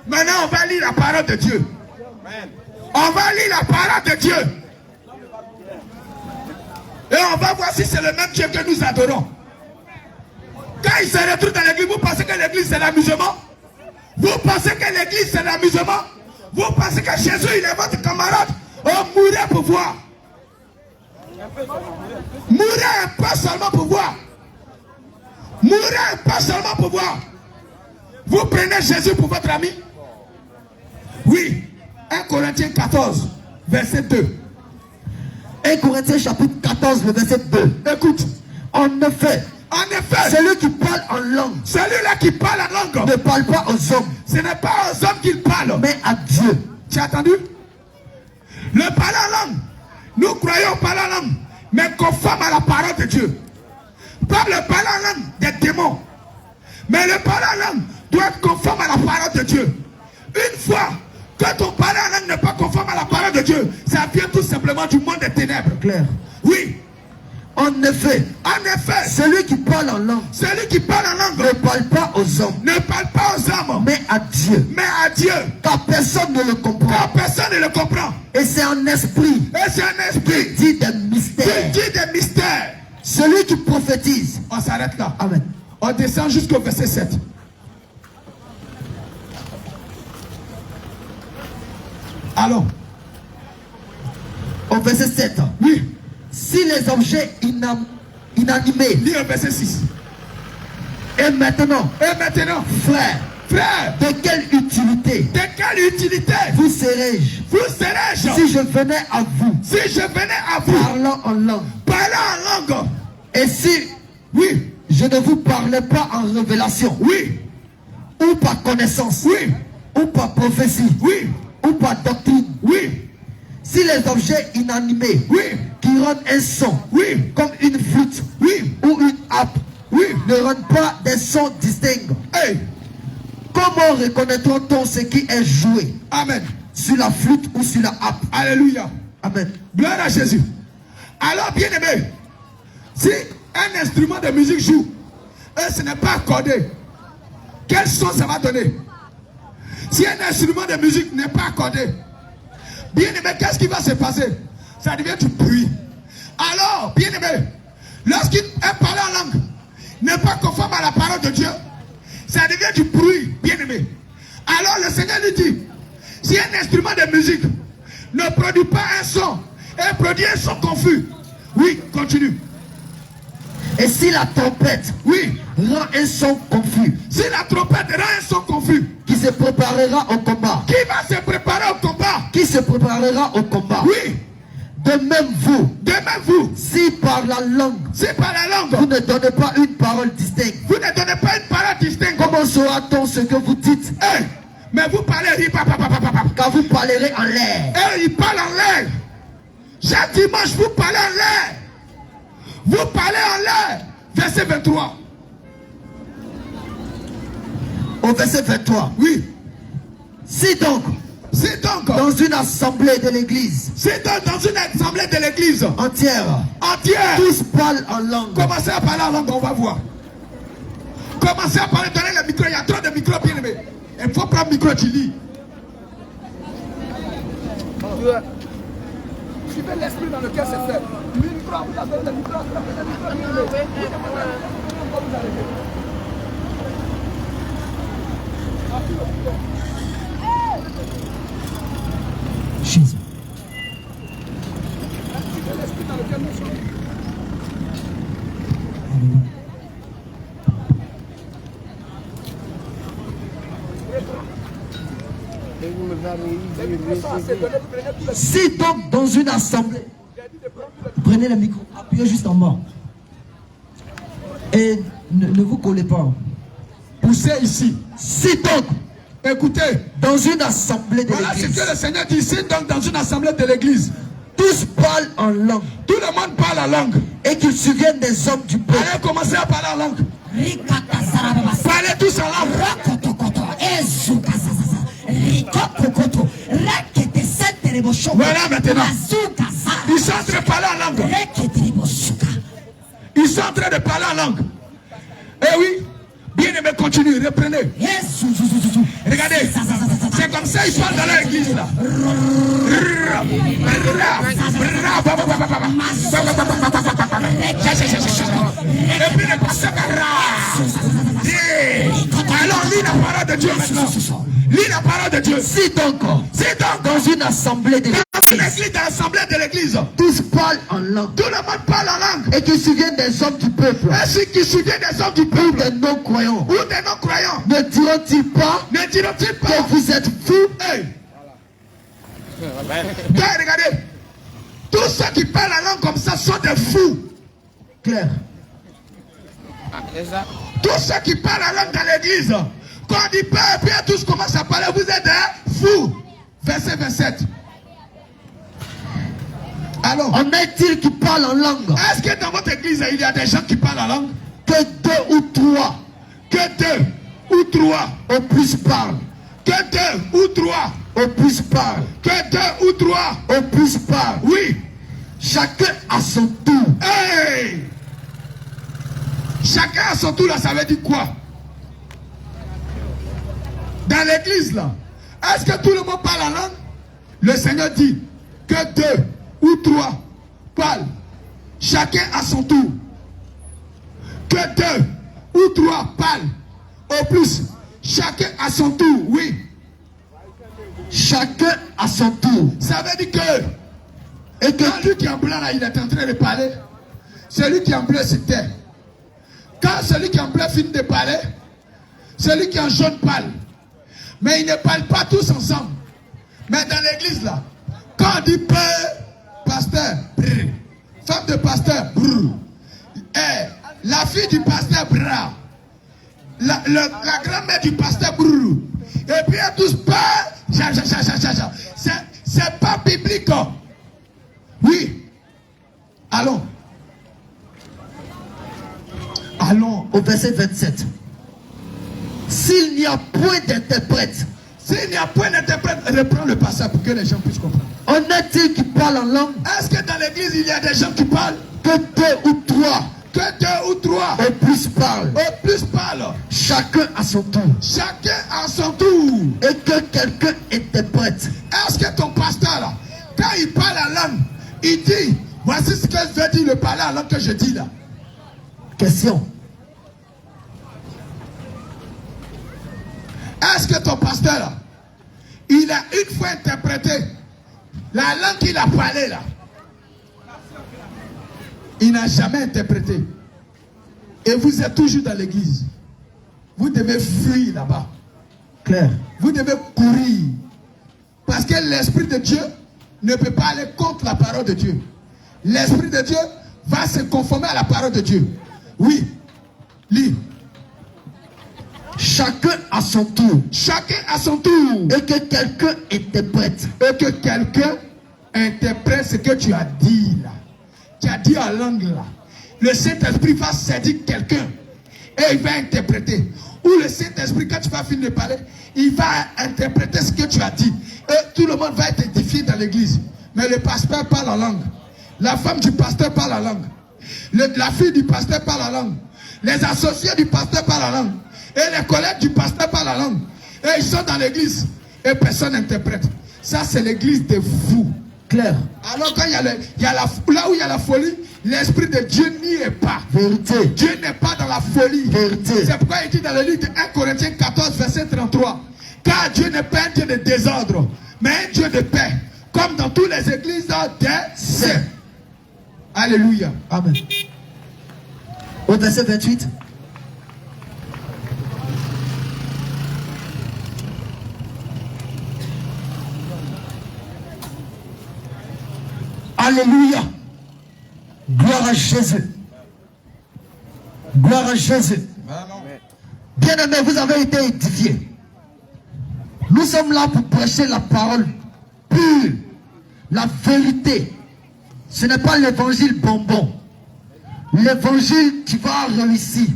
Maintenant, on va lire la parole de Dieu. On va lire la parole de Dieu. Et on va voir si c'est le même Dieu que nous adorons. Quand ils se retrouvent dans l'église, vous pensez que l'église c'est l'amusement? Vous pensez que l'église c'est l'amusement? Vous pensez que Jésus il est votre camarade? On mourrait pour voir. Mourez un peu seulement pour voir. Mourez un peu seulement pour voir. Vous prenez Jésus pour votre ami? Oui. 1 Corinthiens 14, verset 2. 1 Corinthiens chapitre 14, le verset 2. Écoute. En effet, celui qui parle en langue, celui-là qui parle en langue, ne parle pas aux hommes. Ce n'est pas aux hommes qu'il parle, mais à Dieu. Tu as entendu? Le parler en langue, nous croyons parler en langue, mais conforme à la parole de Dieu. Pas le parler en langue des démons, mais le parler en langue doit être conforme à la parole de Dieu. Une fois que ton parler en langue n'est pas conforme à la parole de Dieu, ça vient tout simplement du monde des ténèbres. Clair. Oui. En effet, celui qui parle en langue, ne parle pas aux hommes, mais à Dieu. Car personne ne le comprend. Et c'est un esprit. Dit des mystères. Celui qui prophétise. On s'arrête là. Amen. On descend jusqu'au verset 7. Allons. Au verset 7. Oui. Si les objets inanimés. Lis au verset 6. Et maintenant, frère, de quelle utilité vous serais-je si je venais à vous, parlant en langue, et si je ne vous parlais pas en révélation, ou par connaissance, ou par prophétie, ou par doctrine, si les objets inanimés qui rendent un son, comme une flûte, ou une harpe, ne rendent pas des sons distincts, comment reconnaîtra-t-on ce qui est joué? Amen. Sur la flûte ou sur la harpe? Alléluia. Amen. Gloire à Jésus. Alors, bien aimé, si un instrument de musique joue et ce n'est pas accordé, quel son ça va donner? Si un instrument de musique n'est pas accordé, bien aimé, qu'est-ce qui va se passer? Ça devient du bruit. Alors, bien aimé, lorsqu'il est parlé en langue, n'est pas conforme à la parole de Dieu, ça devient du bruit, bien aimé. Alors le Seigneur lui dit, si un instrument de musique ne produit pas un son, et produit un son confus, continue. Et si la trompette rend un son confus, si la trompette rend un son confus, qui se préparera au combat? Qui va se préparer au combat? Qui se préparera au combat? Oui. De même vous, si par la langue, vous ne donnez pas une parole distincte, comment saura-t-on ce que vous dites? Mais vous parlez, car vous parlerez en l'air. Il parle en l'air. Chaque dimanche, vous parlez en l'air. Vous parlez en l'air. Verset 23. Au verset 23. Oui. Si donc, dans une assemblée de l'église, entière, tous parlent en langue. Commencez à parler en langue, on va voir. Commencez à parler, donnez le micro. Il y a trop de micros, bien aimé. Il faut prendre le micro, tu lis. Suivez l'esprit dans lequel c'est fait. Le micro, vous avez le micro, Jésus. Si donc dans une assemblée, prenez le micro, appuyez juste en bas. Et ne vous collez pas. Poussez ici. Si donc, écoutez, dans une assemblée de voilà ce l'église, que le Seigneur dit ici, donc dans une assemblée de l'église. tous parlent en langue. Tout le monde parle en langue. Et qu'ils se souviennent des hommes du peuple. Allez commencer à parler en langue. Parlez tous en langue. Voilà maintenant. Ils sont en train de parler en langue. Ils sont en train de parler en langue. Eh oui, bien aimé, continue, reprenez. Regardez, c'est comme ça ils parlent dans l'église là. Et puis le pasteur. Alors lis la parole de Dieu maintenant. Lis la parole de Dieu. Si donc, dans une assemblée de l'église, dans l'assemblée de l'église, tous parlent en langue. Tout le monde parle en langue. Et qu'ils se souviennent des hommes du peuple. Et ceux qui se souviennent des hommes du peuple. Ou des non-croyants. Ou des non-croyants. Ne diront-ils pas que vous êtes fous? Hey. Regardez. Tous ceux qui parlent en langue comme ça sont des fous. Claire. Tous ceux qui parlent en langue dans l'église, quand on dit Père, puis tous commencent à parler, vous êtes des fous. Verset 27. Alors, en est-il qui parle en langue? Est-ce que dans votre église, il y a des gens qui parlent en langue? Que deux ou trois. Que deux ou trois au plus parlent. Que deux ou trois au plus parlent. Que deux ou trois au plus parlent. Oui. Chacun à son tour. Hey! Chacun à son tour, là, ça veut dire quoi? Dans l'église, là, est-ce que tout le monde parle en langue? Le Seigneur dit que deux ou trois parlent. Chacun à son tour. Que deux ou trois parlent. Au plus, chacun à son tour, oui. Chacun à son tour. Ça veut dire que, et que celui qui est en blanc, là, il est en train de parler. Celui qui est en bleu, c'est terre. Quand celui qui est en bleu finit de parler, celui qui est en jaune parle. Mais ils ne parlent pas tous ensemble. Mais dans l'église là, quand on dit père, pasteur, brrr, femme de pasteur, brrr, la fille du pasteur, brrr, la grand-mère du pasteur, brrr, et puis tous père, c'est pas biblique. Oui. Allons. Allons au verset 27. S'il n'y a point d'interprète. S'il n'y a point d'interprète, reprends le passage pour que les gens puissent comprendre. En est-il qui parle en langue? Est-ce que dans l'église il y a des gens qui parlent? Que deux ou trois. Que deux ou trois. Au plus parlent. Au plus parlent. Chacun à son tour. Chacun à son tour. Et que quelqu'un interprète. Est-ce que ton pasteur là, quand il parle en langue, il dit, voici ce que je veux dire, le parler en langue que je dis là. Question. Est-ce que ton pasteur là, il a une fois interprété la langue qu'il a parlé là? Il n'a jamais interprété. Et vous êtes toujours dans l'église. Vous devez fuir là-bas. Claire. Vous devez courir. Parce que l'Esprit de Dieu ne peut pas aller contre la parole de Dieu. L'Esprit de Dieu va se conformer à la parole de Dieu. Oui. Lis. Chacun à son tour. Chacun à son tour. Et que quelqu'un interprète. Et que quelqu'un interprète ce que tu as dit là. Tu as dit en langue là. Le Saint-Esprit va saisir quelqu'un. Et il va interpréter. Ou le Saint-Esprit, quand tu vas finir de parler, il va interpréter ce que tu as dit. Et tout le monde va être édifié dans l'église. Mais le pasteur parle en langue. La femme du pasteur parle en langue. La fille du pasteur parle en langue. Les associés du pasteur parlent en langue. Et les collègues du pasteur parlent en langue. Et ils sont dans l'église. Et personne n'interprète. Ça, c'est l'église des fous. Claire. Alors quand là où il y a la folie, L'Esprit de Dieu n'y est pas. Vérité. Dieu n'est pas dans la folie. Vérité. C'est pourquoi il dit dans le livre de 1 Corinthiens 14, verset 33. Car Dieu n'est pas un Dieu de désordre, mais un Dieu de paix. Comme dans toutes les églises des saints. Alléluia. Amen. Au verset 28. Alléluia. Gloire à Jésus. Gloire à Jésus. Bien-aimés, vous avez été édifiés. Nous sommes là pour prêcher la parole pure, la vérité. Ce n'est pas l'évangile bonbon. L'évangile, tu vas réussir.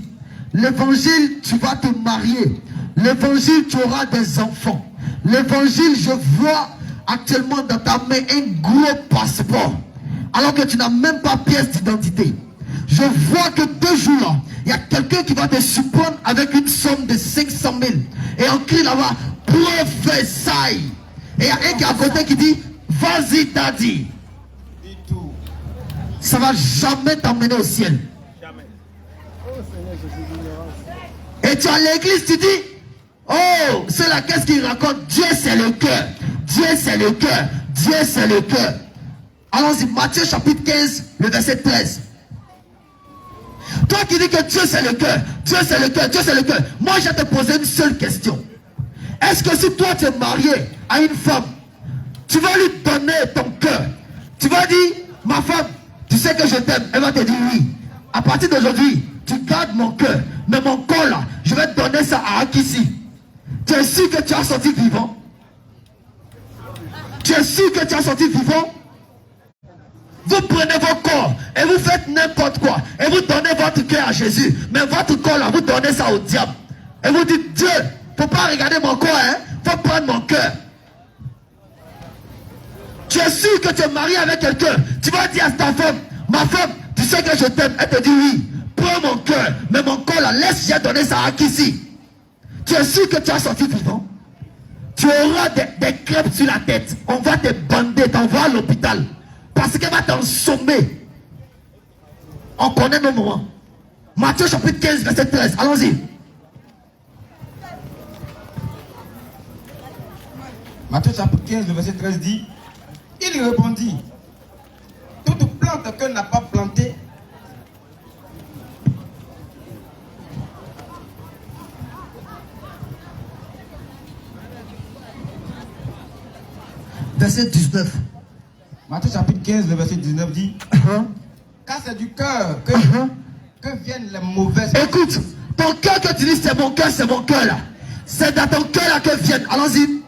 L'évangile, tu vas te marier. L'évangile, tu auras des enfants. L'évangile, je vois actuellement dans ta main un gros passeport. Alors que tu n'as même pas pièce d'identité. Je vois que 2 jours, il y a quelqu'un qui va te surprendre avec une somme de 500 000. Et on crie là-bas, prophétie. Et il y a un qui est à côté qui dit, vas-y daddy. Ça ne va jamais t'emmener au ciel. Et tu es à l'église, tu dis, oh, c'est là, qu'est-ce qu'il raconte? Dieu c'est le cœur. Dieu c'est le cœur. Dieu c'est le cœur. Allons-y, Matthieu chapitre 15, le verset 13. Toi qui dis que Dieu c'est le cœur, Dieu c'est le cœur, Dieu c'est le cœur. Moi je vais te poser une seule question. Est-ce que si toi tu es marié à une femme, tu vas lui donner ton cœur? Tu vas dire, ma femme, tu sais que je t'aime. Elle va te dire oui. À partir d'aujourd'hui, tu gardes mon cœur. Mais mon corps là, je vais te donner ça à Akissi. Tu es sûr que tu as sorti vivant? Tu es sûr que tu as sorti vivant? Vous prenez vos corps et vous faites n'importe quoi. Et vous donnez votre cœur à Jésus. Mais votre corps là, vous donnez ça au diable. Et vous dites, Dieu, il ne faut pas regarder mon corps, hein. Il faut prendre mon cœur. Tu es sûr que tu es marié avec quelqu'un. Tu vas dire à ta femme, ma femme, tu sais que je t'aime. Elle te dit oui. Prends mon cœur. Mais mon corps là, laisse, j'ai donné ça à Kissi. Tu es sûr que tu as sorti vivant? Tu auras des crêpes sur la tête. On va te bander, t'envoie à l'hôpital. Parce qu'elle va t'ensommer. On connaît nos moments. Matthieu chapitre 15, verset 13. Allons-y. Matthieu chapitre 15, verset 13 dit, il répondit, toute plante que n'a pas plantée, verset 19. Matthieu chapitre 15, verset 19 dit, car c'est du cœur que viennent les mauvaises. Écoute, ton cœur que tu dis c'est mon cœur là. C'est dans ton cœur là que viennent. Allons-y.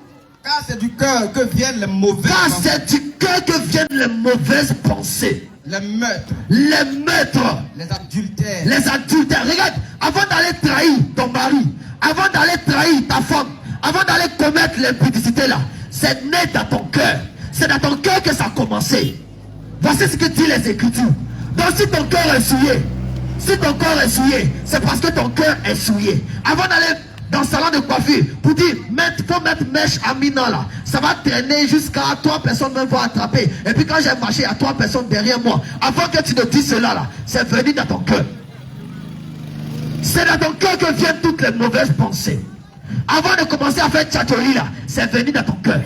Car c'est du cœur que viennent les mauvaises. Car c'est du cœur que viennent les mauvaises pensées. Les meurtres. Les meurtres. Les adultères. Les adultères. Regarde, avant d'aller trahir ton mari, avant d'aller trahir ta femme, avant d'aller commettre l'impudicité là, c'est né dans ton cœur. C'est dans ton cœur que ça a commencé. Voici ce que disent les Écritures. Donc si ton cœur est souillé, si ton corps est souillé, c'est parce que ton cœur est souillé. Avant d'aller dans le salon de coiffure, pour dire, il faut mettre mèche à Mina là. Ça va traîner jusqu'à 3 personnes même vont attraper. Et puis quand j'ai marché, il y a 3 personnes derrière moi. Avant que tu ne dises cela là, c'est venu dans ton cœur. C'est dans ton cœur que viennent toutes les mauvaises pensées. Avant de commencer à faire tchatcholi là, c'est venu dans ton cœur.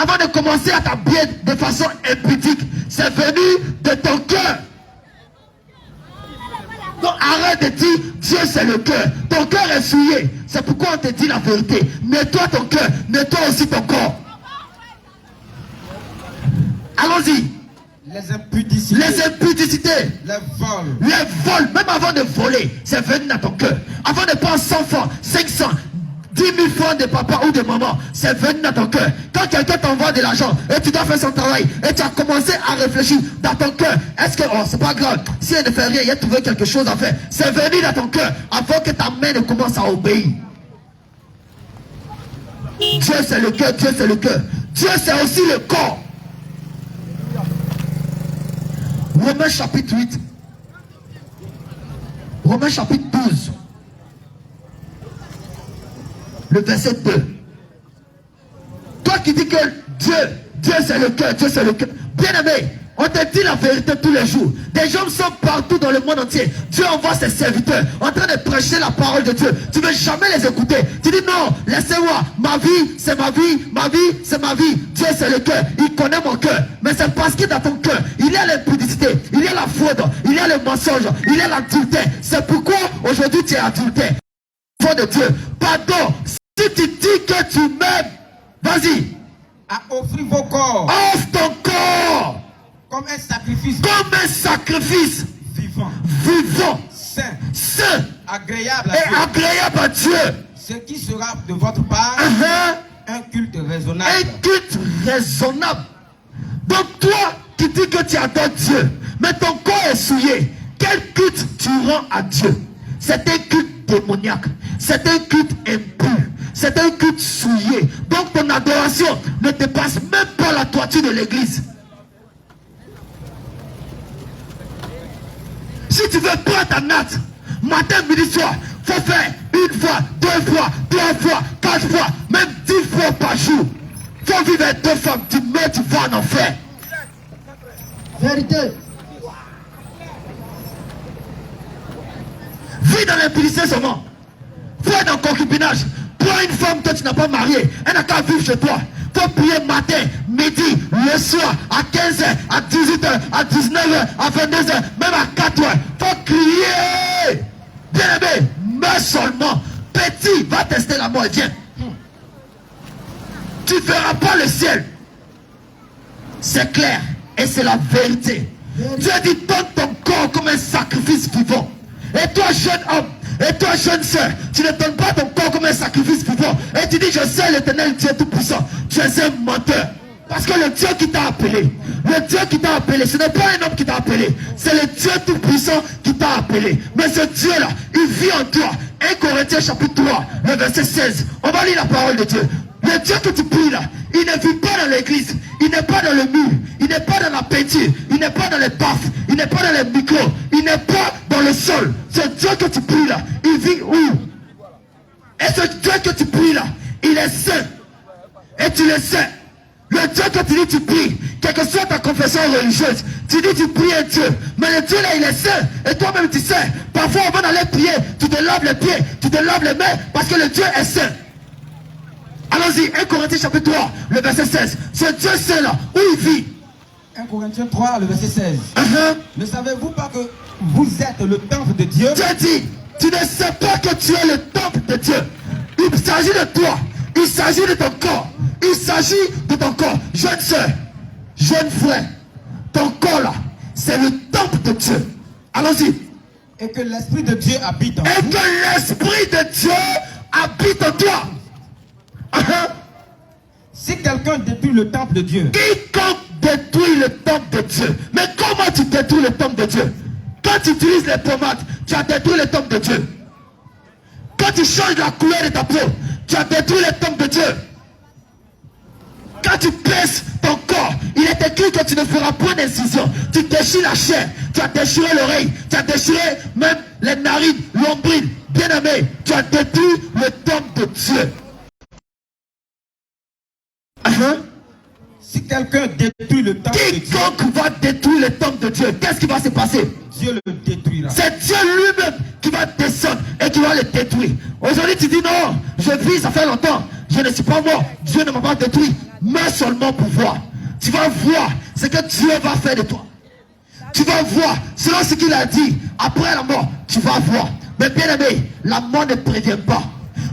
Avant de commencer à t'habiller de façon impudique, c'est venu de ton cœur. Donc arrête de dire Dieu c'est le cœur. Ton cœur est souillé. C'est pourquoi on te dit la vérité. Nettoie ton cœur, nettoie aussi ton corps. Allons-y. Les impudicités. Les impudicités. Les vols. Les vols. Même avant de voler, c'est venu dans ton cœur. Avant de prendre 100 francs, 500, 10 000 francs de papa ou de maman, c'est venu dans ton cœur. Quand quelqu'un t'envoie de l'argent et tu dois faire son travail et tu as commencé à réfléchir dans ton cœur, est-ce que, oh, c'est pas grave, si elle ne fait rien, il a trouvé quelque chose à faire. C'est venu dans ton cœur avant que ta main ne commence à obéir. Dieu c'est le cœur, Dieu c'est le cœur. Dieu c'est aussi le corps. Romains chapitre 8. Romains chapitre 12. Le verset 2. Toi qui dis que Dieu c'est le cœur, Dieu c'est le cœur. Bien aimé, On te dit la vérité tous les jours. Des gens sont partout dans le monde entier. Dieu envoie ses serviteurs en train de prêcher la parole de Dieu. Tu ne veux jamais les écouter. Tu dis non, laissez-moi. Ma vie, c'est ma vie. Ma vie, c'est ma vie. Dieu, c'est le cœur. Il connaît mon cœur. Mais c'est parce que dans ton cœur, il y a l'impudicité, il y a la fraude, il y a le mensonge, il y a l'adultère. C'est pourquoi aujourd'hui tu es adultère. Enfant de Dieu. Pardon. Si tu dis que tu m'aimes, vas-y. À offrir vos corps. Offre ton corps. Comme un sacrifice. Comme un sacrifice. Vivant. Vivant. Saint. Saint. Agréable à Et Dieu. agréable à Dieu. Ce qui sera de votre part un culte raisonnable. Un culte raisonnable. Donc toi qui dis que tu adores Dieu, mais ton corps est souillé, quel culte tu rends à Dieu? C'est un culte démoniaque. C'est un culte impur. C'est un culte souillé. Donc ton adoration ne dépasse même pas la toiture de l'église. Si tu veux prendre ta natte, matin, midi, soir, il faut faire une fois, deux fois, trois fois, quatre fois, même 10 fois par jour. Il faut vivre avec 2 femmes, tu mets, tu vas en enfer. Vérité. Vis dans l'impudicité seulement. Fais dans le concubinage. Prends une femme que tu n'as pas mariée. Elle n'a qu'à vivre chez toi. Faut prier matin, midi, le soir, à 15h, à 18h, à 19h, à 22h, même à 4h. Faut crier. Bien aimé, meurs seulement. Petit, va tester la mort, viens. Tu ne verras pas le ciel. C'est clair. Et c'est la vérité. Dieu dit, donne ton corps comme un sacrifice vivant. Et toi, jeune homme, et toi, jeune soeur, tu ne donnes pas ton corps comme un sacrifice vivant. Et tu dis, je sais l'Éternel Dieu Tout-Puissant. Tu es un menteur. Parce que le Dieu qui t'a appelé, ce n'est pas un homme qui t'a appelé. C'est le Dieu Tout-Puissant qui t'a appelé. Mais ce Dieu-là, il vit en toi. 1 Corinthiens chapitre 3, le verset 16. On va lire la parole de Dieu. Le Dieu que tu pries là, il ne vit pas dans l'église, il n'est pas dans le mur, il n'est pas dans la peinture, il n'est pas dans les baffes, il n'est pas dans les micros, il n'est pas dans le sol. Ce Dieu que tu pries là, il vit où? Et ce Dieu que tu pries là, il est saint. Et tu le sais. Le Dieu que tu dis tu pries, quelle que soit ta confession religieuse, tu dis tu pries un Dieu, mais le Dieu là il est saint. Et toi-même tu sais, parfois avant d'aller prier, tu te laves les pieds, tu te laves les mains, parce que le Dieu est saint. Allons-y, 1 Corinthiens chapitre 3, le verset 16. Ce Dieu saint là, où il vit? 1 Corinthiens 3, le verset 16. Ne savez-vous pas que vous êtes le temple de Dieu? Dieu dit, tu ne sais pas que tu es le temple de Dieu. Il s'agit de toi, il s'agit de ton corps, il s'agit de ton corps. Jeune soeur, jeune frère, ton corps là, c'est le temple de Dieu. Allons-y. Et que l'Esprit de Dieu habite en vous. Et que l'Esprit de Dieu habite en toi. Si quelqu'un détruit le temple de Dieu, quiconque détruit le temple de Dieu. Mais comment tu détruis le temple de Dieu? Quand tu utilises les pommades, tu as détruit le temple de Dieu. Quand tu changes la couleur de ta peau, tu as détruit le temple de Dieu. Quand tu pèses ton corps, il est écrit que tu ne feras point d'incision. Tu déchires la chair, tu as déchiré l'oreille, tu as déchiré même les narines, l'ombril. Bien aimé, tu as détruit le temple de Dieu. Si quelqu'un détruit le temple de Dieu, quiconque va détruire le temple de Dieu, qu'est-ce qui va se passer? Dieu le détruira. C'est Dieu lui-même qui va descendre et qui va le détruire. Aujourd'hui tu dis non, je vis, ça fait longtemps, je ne suis pas mort, Dieu ne m'a pas détruit. Mais seulement pour voir. Tu vas voir ce que Dieu va faire de toi. Tu vas voir, selon ce qu'il a dit, après la mort, tu vas voir. Mais bien aimé, la mort ne prévient pas.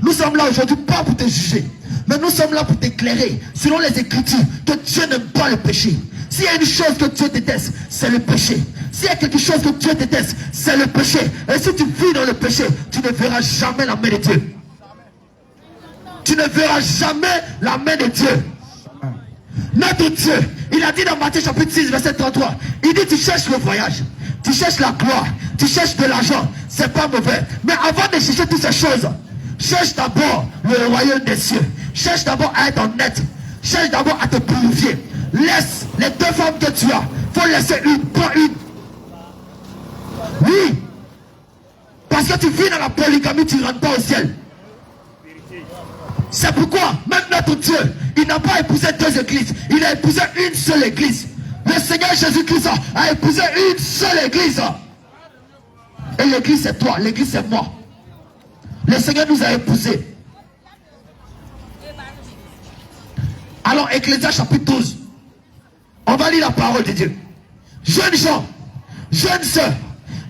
Nous sommes là aujourd'hui pas pour te juger, mais nous sommes là pour t'éclairer, selon les Écritures, que Dieu n'aime pas le péché. S'il y a une chose que Dieu déteste, c'est le péché. S'il y a quelque chose que Dieu déteste, c'est le péché. Et si tu vis dans le péché, tu ne verras jamais la main de Dieu. Tu ne verras jamais la main de Dieu. Notre Dieu, il a dit dans Matthieu chapitre 6, verset 33, il dit tu cherches le voyage, tu cherches la gloire, tu cherches de l'argent, c'est pas mauvais. Mais avant de chercher toutes ces choses, cherche d'abord le royaume des cieux. Cherche d'abord à être honnête. Cherche d'abord à te purifier. Laisse les 2 femmes que tu as. Faut laisser une, prends une. Oui. Parce que tu vis dans la polygamie, tu ne rentres pas au ciel. C'est pourquoi même notre Dieu, il n'a pas épousé 2 églises, il a épousé une seule église. Le Seigneur Jésus-Christ a épousé une seule église. Et l'église c'est toi, l'église c'est moi. Le Seigneur nous a épousés. Alors, Ecclésias chapitre 12. On va lire la parole de Dieu. Jeunes gens, jeunes sœurs,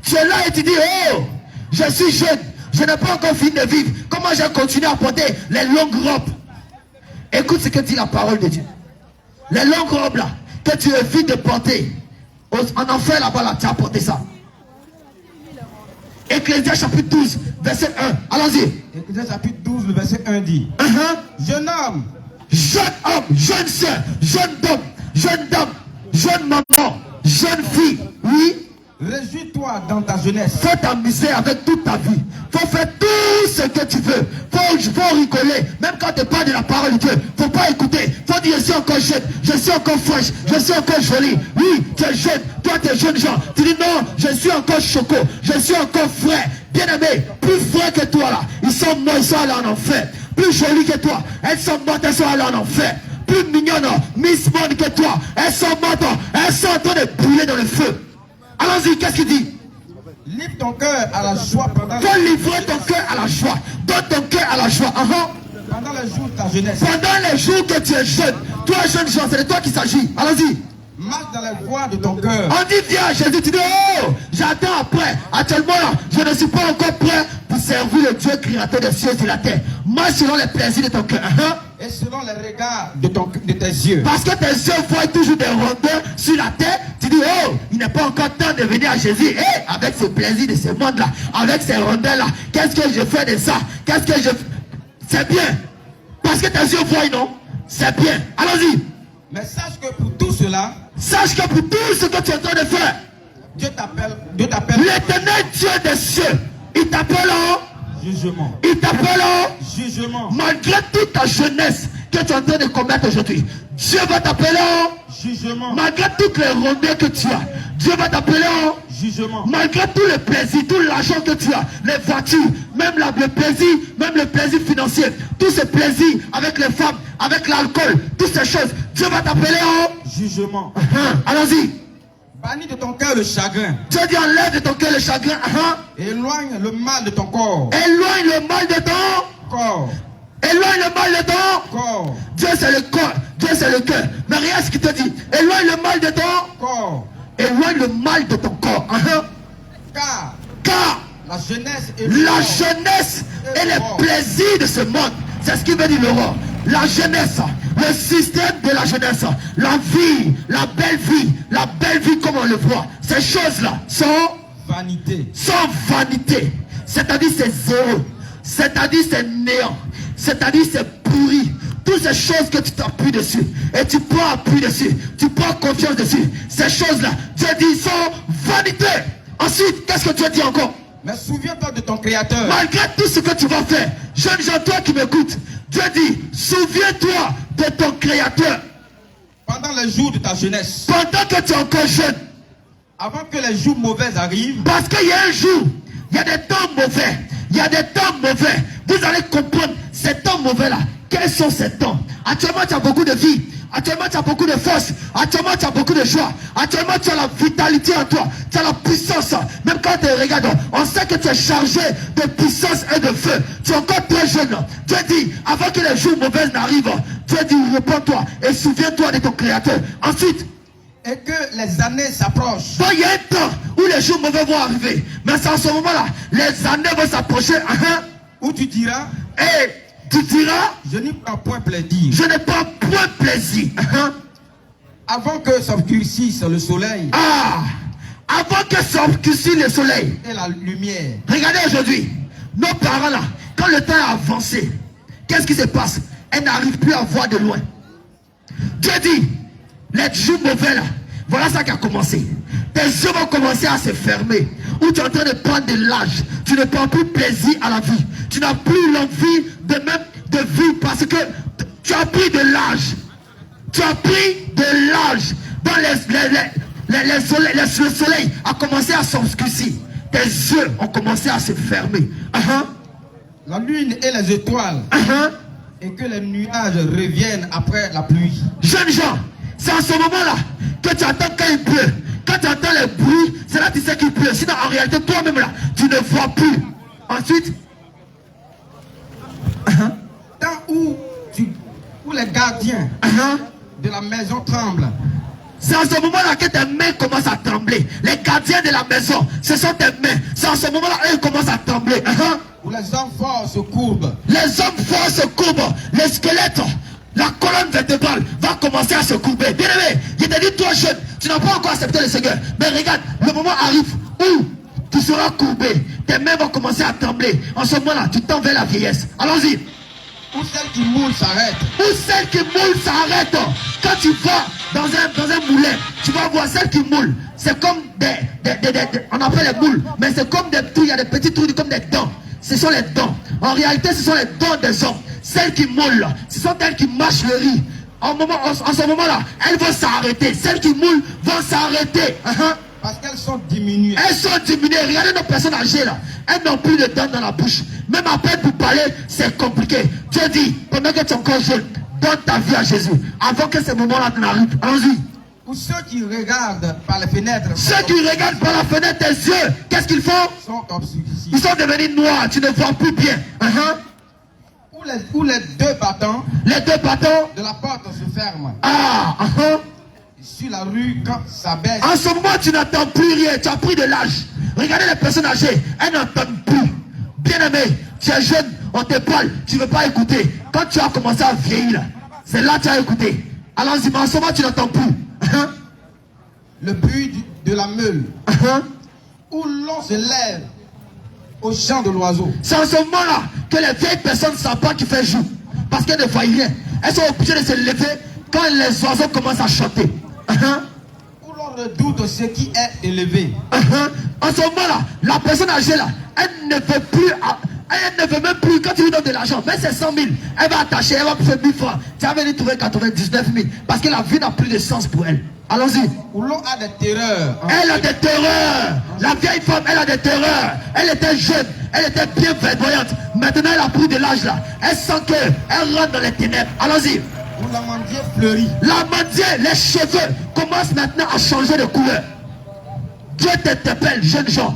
tu es là et tu dis, oh, je suis jeune, je n'ai pas encore fini de vivre. Comment j'ai continué à porter les longues robes? Écoute ce que dit la parole de Dieu. Les longues robes là, que tu évites de porter, en enfer là-bas là, tu as porté ça. Ecclésias chapitre 12, verset 1. Allons-y. Ecclésias chapitre 12, le verset 1 dit, jeune homme, jeune soeur, jeune homme, jeune dame, jeune maman, jeune fille, oui. Réjouis-toi dans ta jeunesse. Faut t'amuser avec toute ta vie. Faut faire tout ce que tu veux. Faut rigoler. Même quand tu parles de la parole de Dieu, faut pas écouter. Faut dire, je suis encore jeune, je suis encore fraîche, je suis encore jolie. Oui, tu es jeune, toi tu es jeune gens. Tu dis non, je suis encore choco, je suis encore frais. Bien aimé, plus frais que toi là. Ils sont morts, ils sont allés en enfer. Plus jolies que toi, elles sont mortes, elles sont allées en enfer. Plus mignonnes, Miss Monde que toi, elles sont mortes, elles sont en train de brûler dans le feu. Allons-y, qu'est-ce qu'il dit? Livre ton cœur à la joie pendant faut livrer ton cœur à la joie. Donne ton cœur à la joie. Pendant les jours de ta jeunesse. Pendant les jours que tu es jeune. Toi, jeune gens, c'est de toi qu'il s'agit. Allons-y. Marche dans les voies de ton cœur. On dit, viens, Jésus, tu dis, oh, j'attends après. Actuellement, là, je ne suis pas encore prêt pour servir le Dieu créateur des cieux et de la terre. Marche selon les plaisirs de ton cœur. Et selon les regards de tes yeux. Parce que tes yeux voient toujours des rondeurs sur la terre. Tu dis, oh, il n'est pas encore temps de venir à Jésus. Et avec ce plaisir de ce monde-là, avec ces rondeurs-là, qu'est-ce que je fais de ça? Qu'est-ce que je fais? C'est bien. Parce que tes yeux voient, non? C'est bien. Allons-y. Mais sache que pour tout cela, sache que pour tout ce que tu es en train de faire, Dieu t'appelle. L'éternel Dieu des cieux, il t'appelle en jugement. Il t'appelle en jugement. Malgré toute ta jeunesse que tu es en train de commettre aujourd'hui, Dieu va t'appeler en jugement. Malgré toutes les rondeurs que tu as, Dieu va t'appeler en jugement. Malgré tout le plaisir, tout l'argent que tu as, les voitures, même le plaisir financier, tous ces plaisirs avec les femmes, avec l'alcool, toutes ces choses, Dieu va t'appeler en jugement. Allons-y. Bannis de ton cœur le chagrin. Dieu dit enlève de ton cœur le chagrin. Éloigne le mal de ton corps. Éloigne le mal de ton corps. Éloigne le mal de ton corps. Dieu c'est le corps, Dieu c'est le cœur. Mais regarde ce qu'il te dit. Éloigne le mal de ton corps. Éloigne le mal de ton corps. Car la jeunesse et les plaisirs de ce monde, c'est ce qui veut dire le roi. La jeunesse, le système de la jeunesse, la vie, la belle vie comme on le voit, ces choses-là sont vanité. C'est-à-dire c'est zéro, c'est-à-dire c'est néant, c'est-à-dire c'est pourri. Toutes ces choses que tu t'appuies dessus, et tu prends appui dessus, tu prends confiance dessus, ces choses-là, Dieu dit, sont vanité. Ensuite, qu'est-ce que Dieu dit encore? Mais souviens-toi de ton créateur. Malgré tout ce que tu vas faire, jeune gens, toi qui m'écoutes, Dieu dit, souviens-toi de ton créateur. Pendant les jours de ta jeunesse. Pendant que tu es encore jeune. Avant que les jours mauvais arrivent. Parce qu'il y a un jour, il y a des temps mauvais. Il y a des temps mauvais. Vous allez comprendre ces temps mauvais-là. Quels sont ces temps? Actuellement, tu as beaucoup de vie. Actuellement, tu as beaucoup de force. Actuellement, tu as beaucoup de joie. Actuellement, tu as la vitalité en toi. Tu as la puissance. Même quand tu regardes, on sait que tu es chargé de puissance et de feu. Tu es encore très jeune. Dieu dit, avant que les jours mauvais n'arrivent, Dieu dit, réponds-toi et souviens-toi de ton créateur. Ensuite, et que les années s'approchent. Donc il y a un temps où les jours mauvais vont arriver. Mais c'est en ce moment-là, les années vont s'approcher. Où tu diras, tu diras, je n'y prends point plaisir. Je ne prends point plaisir. Avant que s'obscurcisse le soleil. Avant que s'obscurcisse le soleil. Et la lumière. Regardez aujourd'hui, nos parents là, quand le temps a avancé, qu'est-ce qui se passe? Elles n'arrivent plus à voir de loin. Dieu dit, les jours mauvais là, voilà ça qui a commencé. Tes yeux vont commencer à se fermer. Où tu es en train de prendre de l'âge. Tu ne prends plus plaisir à la vie. Tu n'as plus l'envie de vivre parce que tu as pris de l'âge. Tu as pris de l'âge. Dans le soleil a commencé à s'obscurcir. Tes yeux ont commencé à se fermer. La lune et les étoiles. Et que les nuages reviennent après la pluie. Jeunes gens, c'est à ce moment-là que tu attends quand il pleut. Quand tu entends les bruits, c'est là que tu sais qu'il pleut. Sinon, en réalité, toi-même là, tu ne vois plus. Ensuite, Tant où les gardiens de la maison tremblent. c'est en ce moment-là que tes mains commencent à trembler. Les gardiens de la maison, ce sont tes mains. C'est en ce moment-là qu'ils commencent à trembler. Où les hommes forts se courbent. Les hommes forts se courbent. Les squelettes, la colonne vertébrale va commencer à se courber. Bien aimé, je te dis, toi jeune, tu n'as pas encore accepté le Seigneur. Mais regarde, le moment arrive où tu seras courbé. Tes mains vont commencer à trembler. En ce moment-là, tu tends vers la vieillesse. Allons-y. Où celle qui moule s'arrête. Où celle qui moule s'arrête. Quand tu vas dans un moulin, tu vas voir celle qui moule. C'est comme on appelle les moules, mais c'est comme des trous, il y a des petits trous comme des dents. Ce sont les dents. En réalité, ce sont les dents des hommes. Celles qui moulent, ce sont elles qui mâchent le riz. En ce moment-là, elles vont s'arrêter. Celles qui moulent vont s'arrêter. Parce qu'elles sont diminuées. Elles sont diminuées. Regardez nos personnes âgées là. Elles n'ont plus de dents dans la bouche. Même à peine pour parler, c'est compliqué. Dieu dit, pendant que tu es encore jeune, donne ta vie à Jésus. Avant que ce moment-là n'arrive. Allons-y. Ou ceux qui regardent par les fenêtres. Ceux qui regardent par la fenêtre des yeux, qu'est-ce qu'ils font? Sont obscurcis. Ils sont devenus noirs. Tu ne vois plus bien. Où les deux battants. Les deux battants De la porte se ferment. Sur la rue, quand ça baisse. En ce moment, tu n'entends plus rien. Tu as pris de l'âge. Regardez les personnes âgées. Elles n'entendent plus. Bien aimé, tu es jeune, on te parle, tu ne veux pas écouter. Quand tu as commencé à vieillir, c'est là que tu as écouté. Allons-y, mais en ce moment, tu n'entends plus. Le bruit de la meule. Où l'on se lève au chant de l'oiseau. C'est en ce moment-là que les vieilles personnes ne savent pas qu'il fait jour. Parce qu'elles ne voient rien. Elles sont obligées de se lever quand les oiseaux commencent à chanter. Où l'on redoute ce qui est élevé. En ce moment-là, la personne âgée là, elle ne veut plus, elle ne veut même plus, quand tu lui donnes de l'argent, mais c'est 100 000, elle va attacher, elle va faire 1000 francs. Tu as venu trouver 99 000, parce que la vie n'a plus de sens pour elle. Allons-y. Où l'on a des terreurs. Elle a des terreurs. La vieille femme, elle a des terreurs. Elle était jeune, elle était bien verdoyante. Maintenant, elle a pris de l'âge là. Elle sent qu'elle rentre dans les ténèbres. Allons-y. Où l'amandier fleurit. L'amandier, les cheveux commencent maintenant à changer de couleur. Dieu t'interpelle, jeune gens.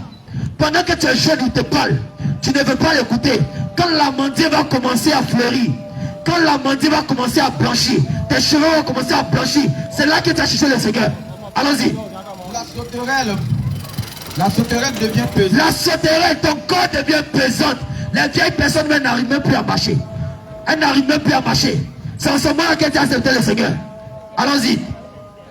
Pendant que tu es jeune, il te parle. Tu ne veux pas l'écouter. Quand l'amandier va commencer à fleurir, quand l'amandier va commencer à blanchir, tes cheveux vont commencer à blanchir. C'est là que tu as cherché le Seigneur. Allons-y. La sauterelle devient pesante. La sauterelle, ton corps devient pesante. Les vieilles personnes n'arrivent même plus à marcher. Elles n'arrivent même plus à marcher. C'est en ce moment que tu as accepté le Seigneur. Allons-y.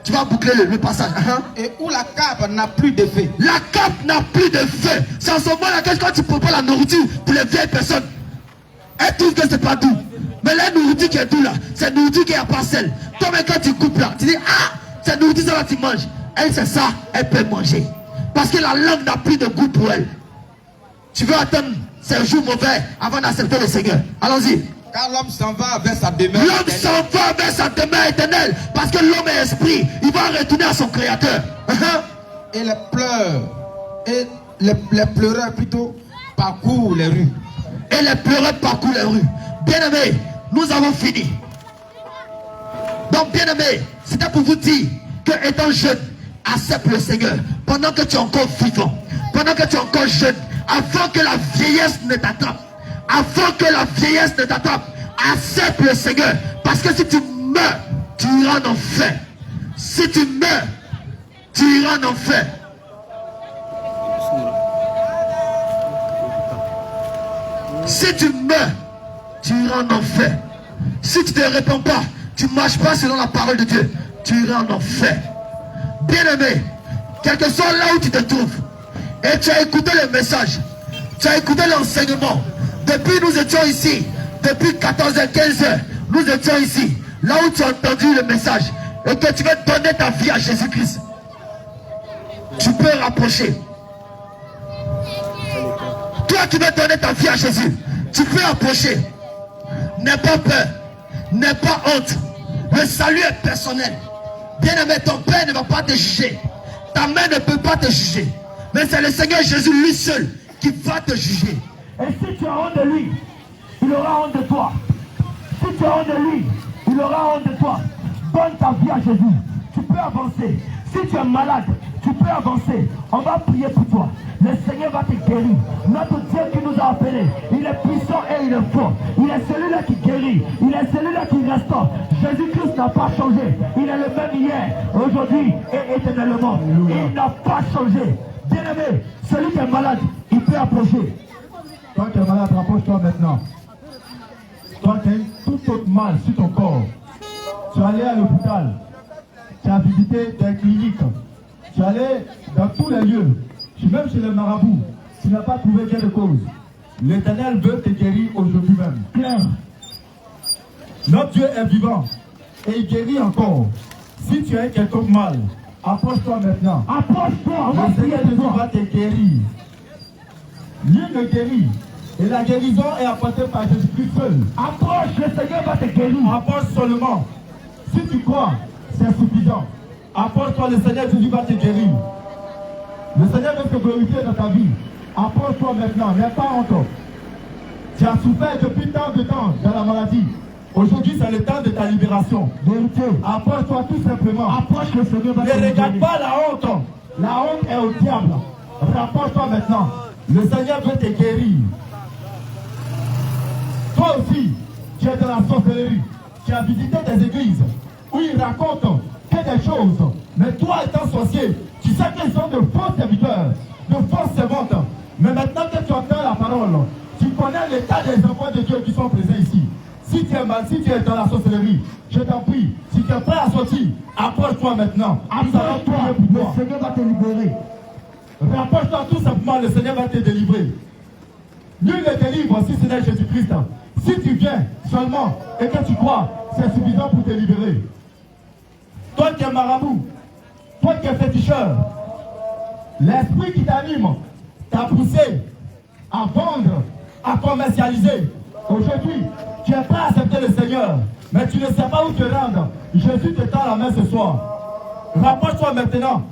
Tu vas boucler le passage. Et où la cape n'a plus d'effet. La cape n'a plus de feu. C'est en ce moment-là que quand tu prépares la nourriture pour les vieilles personnes, elles trouvent que c'est pas doux. Mais la nourriture qui est doux là, c'est nourriture qui est à part celle. Toi même quand tu coupes là, tu dis c'est nourriture ça là tu manges. Elle c'est ça, elle peut manger. Parce que la langue n'a plus de goût pour elle. Tu veux attendre ces jours mauvais avant d'accepter le Seigneur. Allons-y. Car l'homme s'en va vers sa demeure. L'homme s'en va vers sa demeure éternelle. Parce que l'homme est esprit. Il va retourner à son créateur. Et les pleurs. Et les pleureurs plutôt parcourent les rues. Et les pleureurs parcourent les rues. Bien-aimés, nous avons fini. Donc bien-aimés, c'était pour vous dire que étant jeune, accepte le Seigneur. Pendant que tu es encore vivant. Pendant que tu es encore jeune. Avant que la vieillesse ne t'attrape. Avant que la vieillesse ne t'attrape, accepte le Seigneur. Parce que si tu meurs, tu iras en enfer. Si tu meurs, tu iras en enfer. Si tu meurs, tu iras en enfer. Si tu ne te réponds pas, tu ne marches pas selon la parole de Dieu, tu iras en enfer. Bien-aimé, quel que soit là où tu te trouves, et tu as écouté le message, tu as écouté l'enseignement. Depuis nous étions ici, depuis 14h, 15h, nous étions ici, là où tu as entendu le message, et que tu veux donner ta vie à Jésus-Christ, tu peux rapprocher. Toi qui veux donner ta vie à Jésus, tu peux approcher. N'aie pas peur, n'aie pas honte. Le salut est personnel. Bien-aimé, ton père ne va pas te juger. Ta mère ne peut pas te juger. Mais c'est le Seigneur Jésus lui seul qui va te juger. Et si tu as honte de lui, il aura honte de toi. Si tu as honte de lui, il aura honte de toi. Donne ta vie à Jésus. tu peux avancer. Si tu es malade, tu peux avancer. On va prier pour toi. Le Seigneur va te guérir. Notre Dieu qui nous a appelés, il est puissant et il est fort. Il est celui-là qui guérit. Il est celui-là qui restaure. Jésus-Christ n'a pas changé. Il est le même hier, aujourd'hui et éternellement. Il n'a pas changé. Bien-aimé, celui qui est malade, il peut approcher. Toi qui es malade, rapproche-toi maintenant. Toi qui as tout autre mal sur ton corps, tu es allé à l'hôpital, tu as visité des cliniques, tu es allé dans tous les lieux, même chez les marabouts, tu n'as pas trouvé gain de cause. L'Éternel veut te guérir aujourd'hui même. Claire. Notre Dieu est vivant et il guérit encore. Si tu as quelque mal, approche-toi maintenant. Approche-toi, le Seigneur Jésus va te guérir. Lui me guérit. Et la guérison est apportée par Jésus-Christ seul. Approche, le Seigneur va te guérir. Approche seulement. Si tu crois, c'est suffisant. Approche-toi, le Seigneur Jésus va te guérir. Le Seigneur veut te glorifier dans ta vie. Approche-toi maintenant, n'aie pas honte. Tu as souffert depuis tant de temps dans la maladie. Aujourd'hui, c'est le temps de ta libération. Approche-toi tout simplement. Approche, le Seigneur va te guérir. Ne regarde pas la honte. La honte est au diable. Rapproche-toi maintenant. Le Seigneur veut te guérir. Toi aussi, tu es dans la sorcellerie. Tu as visité des églises où ils racontent que des choses. Mais toi étant sorcier, tu sais qu'ils sont de faux serviteurs, de fausses servantes. Mais maintenant que tu entends la parole, tu connais l'état des enfants de Dieu qui sont présents ici. Si tu es mal, si tu es dans la sorcellerie, je t'en prie, si tu es prêt à sortir, approche-toi maintenant. Approche-toi, le Seigneur va te libérer. Rapproche-toi tout simplement, le Seigneur va te délivrer. Nul ne délivre si ce n'est Jésus-Christ. Si tu viens seulement et que tu crois, c'est suffisant pour te libérer. Toi qui es marabout, toi qui es féticheur, l'esprit qui t'anime t'a poussé à vendre, à commercialiser. Aujourd'hui, tu es prêt à accepter le Seigneur, mais tu ne sais pas où te rendre. Jésus te tend la main ce soir. Rapproche-toi maintenant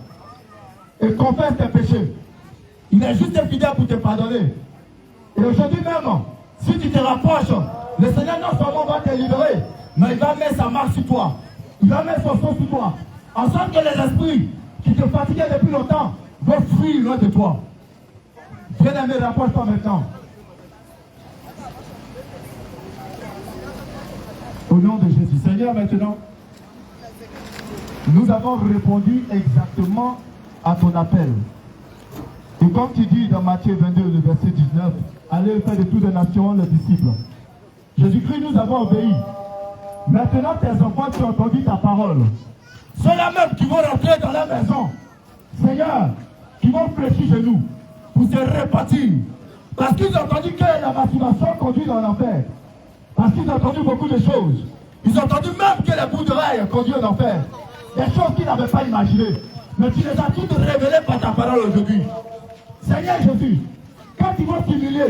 et confesse tes péchés. Il est juste fidèle pour te pardonner. Et aujourd'hui même, si tu te rapproches, le Seigneur non seulement va te libérer, mais il va mettre sa marque sur toi. Il va mettre son sang sur toi. En sorte que les esprits qui te fatiguaient depuis longtemps vont fuir loin de toi. Bien-aimé, rapproche-toi maintenant. Au nom de Jésus. Seigneur, maintenant, nous avons répondu exactement à ton appel. Et comme tu dis dans Matthieu 22, le verset 19, allez faire de toutes les nations les disciples. Jésus-Christ, nous avons obéi. Maintenant, tes enfants qui ont entendu ta parole, ceux-là même qui vont rentrer dans la maison, Seigneur, qui vont fléchir chez nous pour se répartir. Parce qu'ils ont entendu que la masturbation conduit dans l'enfer. Parce qu'ils ont entendu beaucoup de choses. Ils ont entendu même que les bouts d'oreilles conduisent en enfer. Des choses qu'ils n'avaient pas imaginées. Mais tu les as toutes révélées par ta parole aujourd'hui. Seigneur Jésus, quand ils vont t'humilier,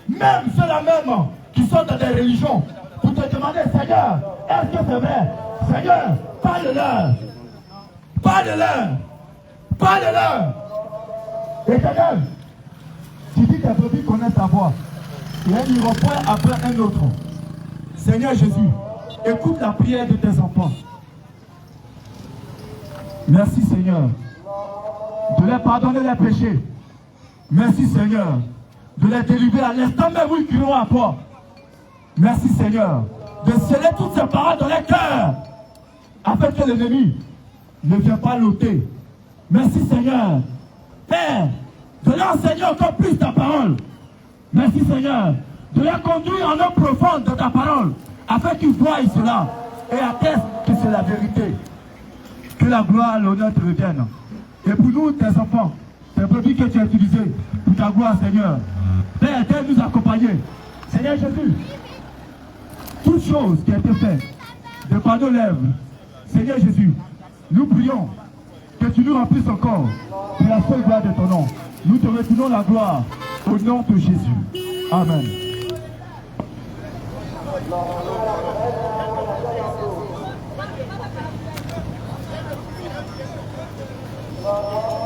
même ceux-là même qui sont dans des religions, pour te demander, Seigneur, est-ce que c'est vrai? Seigneur, parle-leur. Parle-leur. Parle-leur. Éternel, tu dis que tes brebis connaissent ta voix. Et elles n'iront point après un autre. Seigneur Jésus, écoute la prière de tes enfants. Merci Seigneur de leur pardonner les péchés. Merci Seigneur de les délivrer à l'instant même où ils crieront à toi. Merci Seigneur de sceller toutes ces paroles dans les cœurs afin que l'ennemi ne vienne pas l'ôter. Merci Seigneur, Père, de leur enseigner encore plus ta parole. Merci Seigneur de les conduire en eau profonde de ta parole afin qu'ils voient cela et attestent que c'est la vérité. Que la gloire et l'honneur te reviennent. Et pour nous, tes enfants, tes brebis que tu as utilisés pour ta gloire, Seigneur, Père, viens nous accompagner. Seigneur Jésus, toute chose qui a été faite de par nos lèvres, Seigneur Jésus, nous prions que tu nous remplisses encore pour la seule gloire de ton nom. Nous te retournons la gloire au nom de Jésus. Amen. Oh,